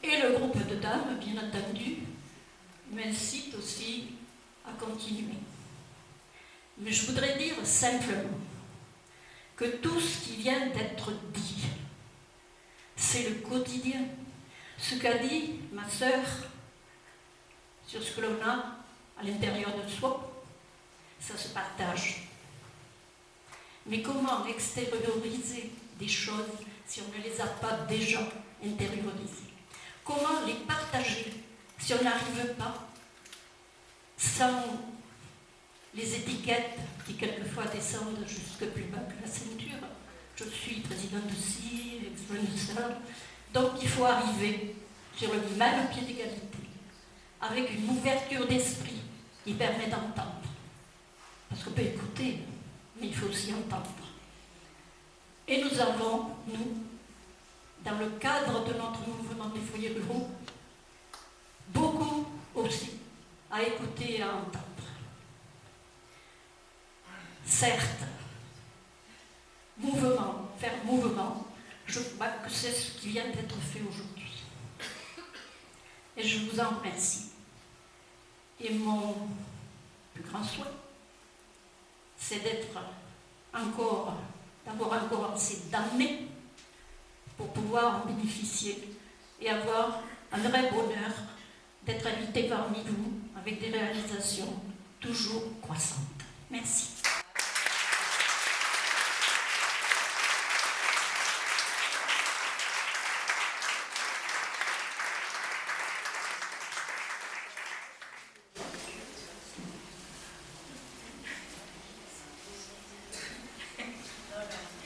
Et le groupe de dames, bien entendu, m'incite aussi à continuer. Mais je voudrais dire simplement que tout ce qui vient d'être dit, c'est le quotidien. Ce qu'a dit ma sœur sur ce que l'on a à l'intérieur de soi, ça se partage. Mais comment extérioriser des choses si on ne les a pas déjà intériorisées? Comment les partager si on n'arrive pas sans les étiquettes qui quelquefois descendent jusque plus bas que la ceinture? Je suis présidente de ci, ex-présidente de ça. Donc il faut arriver sur le même pied d'égalité, avec une ouverture d'esprit qui permet d'entendre. Parce qu'on peut écouter, mais il faut aussi entendre. Et nous avons, nous, dans le cadre de notre mouvement des foyers ruraux, beaucoup aussi à écouter et à entendre. Certes, faire mouvement, je crois que c'est ce qui vient d'être fait aujourd'hui. Et je vous en remercie. Et mon plus grand souhait, c'est d'avoir encore assez d'années pour pouvoir en bénéficier et avoir un vrai bonheur d'être invité parmi vous avec des réalisations toujours croissantes. Merci.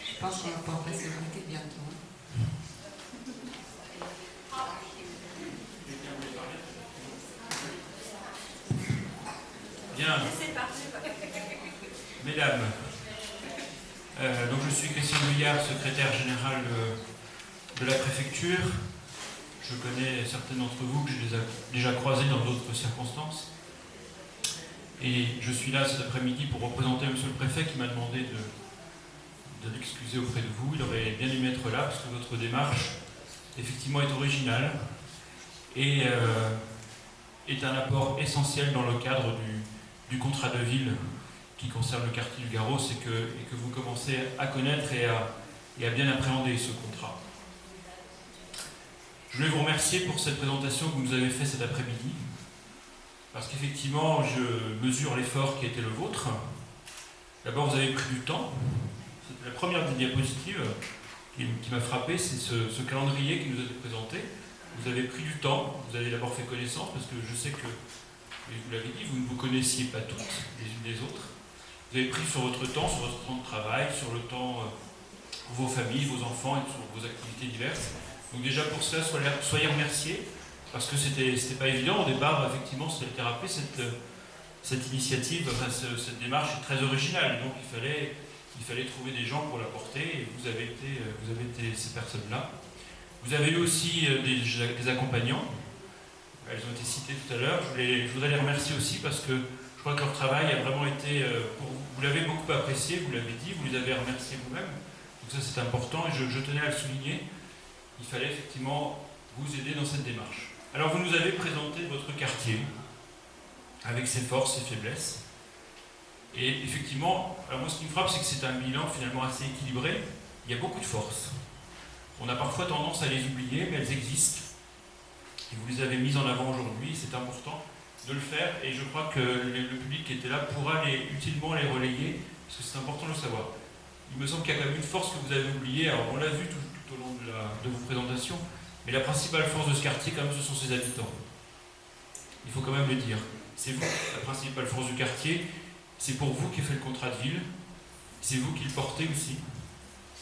Je pense qu'on va pouvoir passer le goûter bientôt. Bien. Mesdames, Donc je suis Christian Guyard, secrétaire général de la préfecture. Je connais certains d'entre vous que j'ai déjà croisés dans d'autres circonstances. Et je suis là cet après-midi pour représenter Monsieur le Préfet qui m'a demandé de l'excuser auprès de vous. Il aurait bien aimé être là parce que votre démarche, effectivement, est originale et est un apport essentiel dans le cadre du contrat de ville qui concerne le quartier du Garros et que vous commencez à connaître et à bien appréhender ce contrat. Je voulais vous remercier pour cette présentation que vous nous avez faite cet après-midi, parce qu'effectivement, je mesure l'effort qui a été le vôtre. D'abord, vous avez pris du temps. C'est la première des diapositives qui m'a frappé, c'est ce calendrier qui nous a été présenté. Vous avez pris du temps, vous avez d'abord fait connaissance, parce que je sais que, et vous l'avez dit, vous ne vous connaissiez pas toutes les unes des autres. Vous avez pris sur votre temps de travail, sur le temps vos familles, vos enfants et sur vos activités diverses. Donc déjà pour cela, soyez remerciés, parce que c'était pas évident au départ, effectivement, ça a été rappelé, cette initiative, enfin, cette démarche est très originale, donc il fallait trouver des gens pour la porter, et vous avez été ces personnes-là. Vous avez eu aussi des accompagnants, elles ont été citées tout à l'heure, je voudrais les remercier aussi parce que je crois que leur travail a vraiment été, vous l'avez beaucoup apprécié, vous l'avez dit, vous les avez remerciés vous-même, donc ça c'est important et je tenais à le souligner. Il fallait effectivement vous aider dans cette démarche. Alors vous nous avez présenté votre quartier avec ses forces, ses faiblesses. Et effectivement, alors moi ce qui me frappe, c'est que c'est un bilan finalement assez équilibré. Il y a beaucoup de forces. On a parfois tendance à les oublier, mais elles existent. Et vous les avez mises en avant aujourd'hui, c'est important de le faire. Et je crois que le public qui était là pourra utilement les relayer, parce que c'est important de le savoir. Il me semble qu'il y a quand même une force que vous avez oubliée. Alors on l'a vu tout au long de vos présentations, mais la principale force de ce quartier, quand même, ce sont ses habitants. Il faut quand même le dire. C'est vous, la principale force du quartier. C'est pour vous qui fait le contrat de ville. C'est vous qui le portez aussi.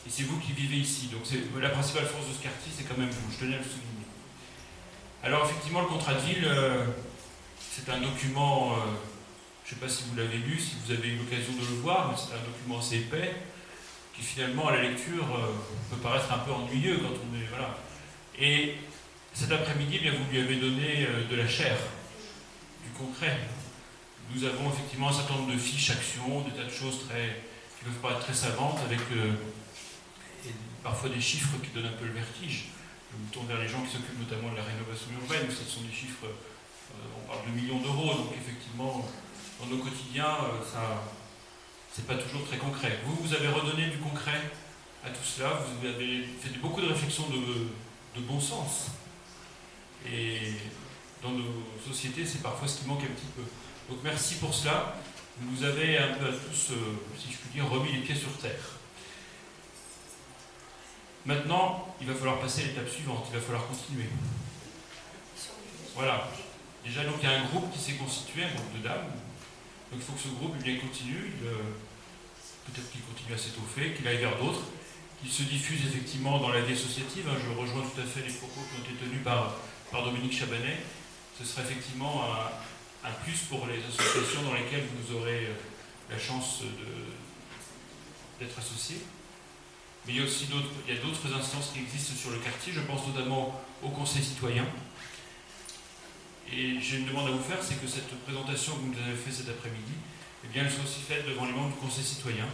Et c'est vous qui vivez ici. Donc la principale force de ce quartier, c'est quand même vous. Je tenais à le souligner. Alors effectivement, le contrat de ville, c'est un document, je ne sais pas si vous l'avez lu, si vous avez eu l'occasion de le voir, mais c'est un document assez épais, qui finalement, à la lecture, peut paraître un peu ennuyeux quand on est... Voilà. Et cet après-midi, bien, vous lui avez donné de la chair, du concret. Nous avons effectivement un certain nombre de fiches, actions, des tas de choses qui peuvent paraître très savantes, avec et parfois des chiffres qui donnent un peu le vertige. Je me tourne vers les gens qui s'occupent notamment de la rénovation urbaine, où ce sont des chiffres, on parle de millions d'euros, donc effectivement, dans nos quotidiens, c'est pas toujours très concret. Vous avez redonné du concret à tout cela, vous avez fait beaucoup de réflexions de bon sens. Et dans nos sociétés, c'est parfois ce qui manque un petit peu. Donc merci pour cela. Vous nous avez un peu à tous, si je puis dire, remis les pieds sur terre. Maintenant, il va falloir passer à l'étape suivante, il va falloir continuer. Voilà. Déjà, donc, il y a un groupe qui s'est constitué, un groupe de dames. Donc il faut que ce groupe continue, peut-être qu'il continue à s'étoffer, qu'il aille vers d'autres, qu'il se diffuse effectivement dans la vie associative. Je rejoins tout à fait les propos qui ont été tenus par Dominique Chabanet. Ce serait effectivement un plus pour les associations dans lesquelles vous aurez la chance d'être associés. Mais il y a aussi d'autres instances qui existent sur le quartier, je pense notamment au Conseil citoyen. Et j'ai une demande à vous faire, c'est que cette présentation que vous nous avez faite cet après-midi, eh bien, elle soit aussi faite devant les membres du Conseil citoyen.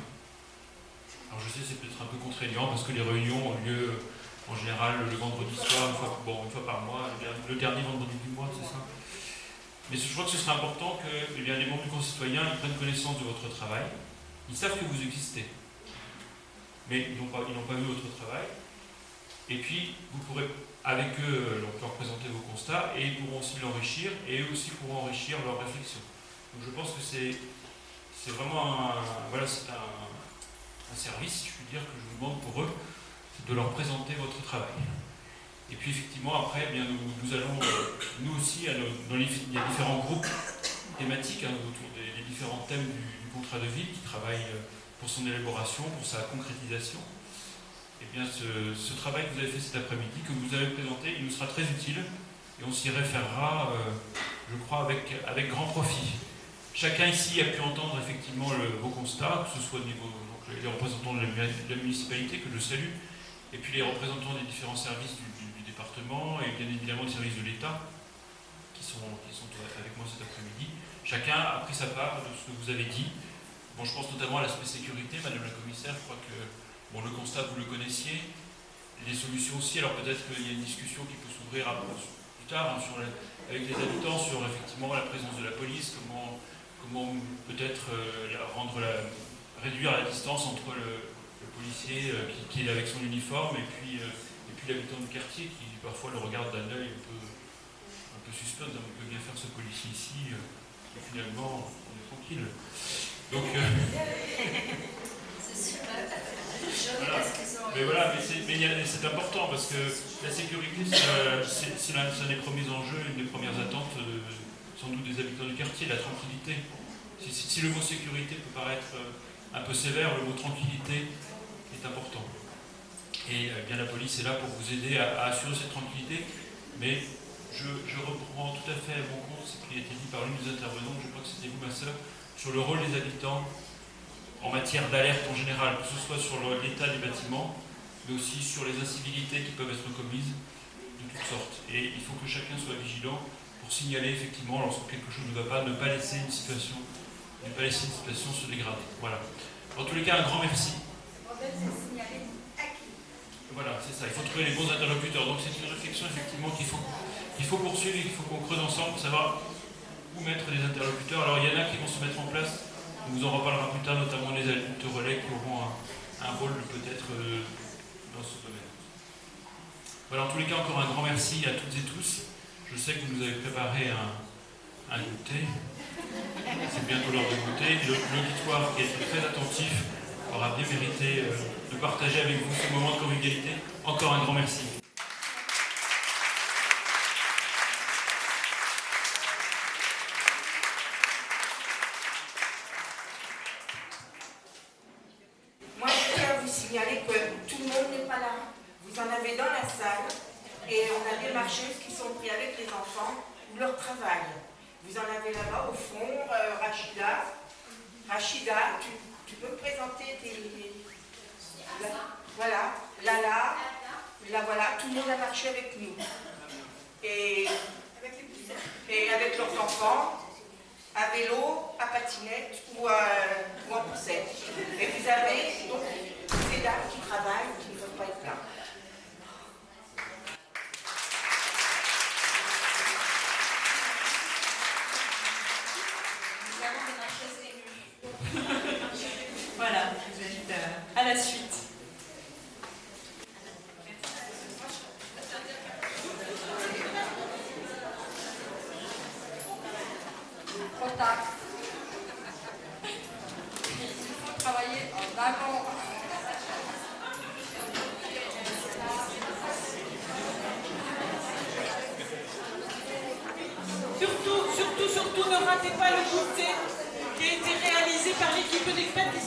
Alors je sais, c'est peut-être un peu contraignant, parce que les réunions ont lieu en général le vendredi soir, une fois par mois, le dernier vendredi du mois, c'est ça. Mais je crois que ce serait important que les membres du Conseil citoyen ils prennent connaissance de votre travail. Ils savent que vous existez, mais ils n'ont pas vu votre travail. Et puis, vous pourrez, avec eux, leur présenter vos constats, et ils pourront aussi l'enrichir, et eux aussi pourront enrichir leurs réflexions. Donc je pense que c'est vraiment un service, si je puis dire, que je vous demande pour eux, de leur présenter votre travail. Et puis effectivement, après, eh bien, nous allons, nous aussi, il y a différents groupes thématiques autour des différents thèmes du contrat de ville qui travaillent pour son élaboration, pour sa concrétisation. Et bien, ce travail que vous avez fait cet après-midi, que vous avez présenté, il nous sera très utile et on s'y référera, je crois, avec grand profit. Chacun ici a pu entendre effectivement vos constats, que ce soit au niveau les représentants de la municipalité, que je salue, et puis les représentants des différents services du département, et bien évidemment les services de l'État, qui sont avec moi cet après-midi. Chacun a pris sa part de ce que vous avez dit. Bon, je pense notamment à l'aspect sécurité, Madame la Commissaire, je crois que bon, le constat, vous le connaissiez, les solutions aussi, alors peut-être qu'il y a une discussion qui peut s'ouvrir plus tard hein, avec les habitants sur effectivement la présence de la police, comment peut-être réduire la distance entre le policier qui est avec son uniforme et puis l'habitant du quartier qui parfois le regarde d'un œil un peu suspect, on peut bien faire ce policier ici, et finalement on est tranquille. Donc, c'est super. Voilà. Mais c'est important parce que la sécurité, c'est l'un des premiers enjeux, une des premières attentes sans doute des habitants du quartier, la tranquillité. Si le mot sécurité peut paraître un peu sévère, le mot tranquillité est important. Et bien la police est là pour vous aider à assurer cette tranquillité, mais je reprends tout à fait à mon compte ce qui a été dit par l'une des intervenantes, je crois que c'était vous ma sœur, sur le rôle des habitants en matière d'alerte en général, que ce soit sur l'état des bâtiments, mais aussi sur les incivilités qui peuvent être commises de toutes sortes. Et il faut que chacun soit vigilant pour signaler effectivement lorsque quelque chose ne va pas, ne pas laisser une situation se dégrader. Voilà. En tous les cas, un grand merci. Voilà, c'est ça. Il faut trouver les bons interlocuteurs. Donc c'est une réflexion effectivement qu'il faut poursuivre et qu'il faut qu'on creuse ensemble pour savoir où mettre les interlocuteurs. Alors il y en a qui vont se mettre en place. On vous en reparlera plus tard, notamment les adultes relais qui auront un rôle peut-être dans ce domaine. Voilà, en tous les cas, encore un grand merci à toutes et tous. Je sais que vous nous avez préparé un goûter. C'est bientôt l'heure de goûter. L'auditoire qui a été très attentif aura bien mérité de partager avec vous ce moment de convivialité. Encore un grand merci. Moi, je tiens à vous signaler que tout le monde n'est pas là. Vous en avez dans la salle et on a des marchés qui sont pris avec les enfants ou leur travail. Vous en avez là-bas au fond, Rachida, tu peux me présenter tes... Voilà, Lala, là voilà, tout le monde a marché avec nous. Et avec leurs enfants, à vélo, à patinette ou en poussette. Et vous avez donc ces dames qui travaillent, qui ne peuvent pas être là. Voilà, je vous invite à la suite. Trop tard. Il faut travailler en avant. Surtout, ne ratez pas le goûter qui a été réalisé par l'équipe d'experts ici.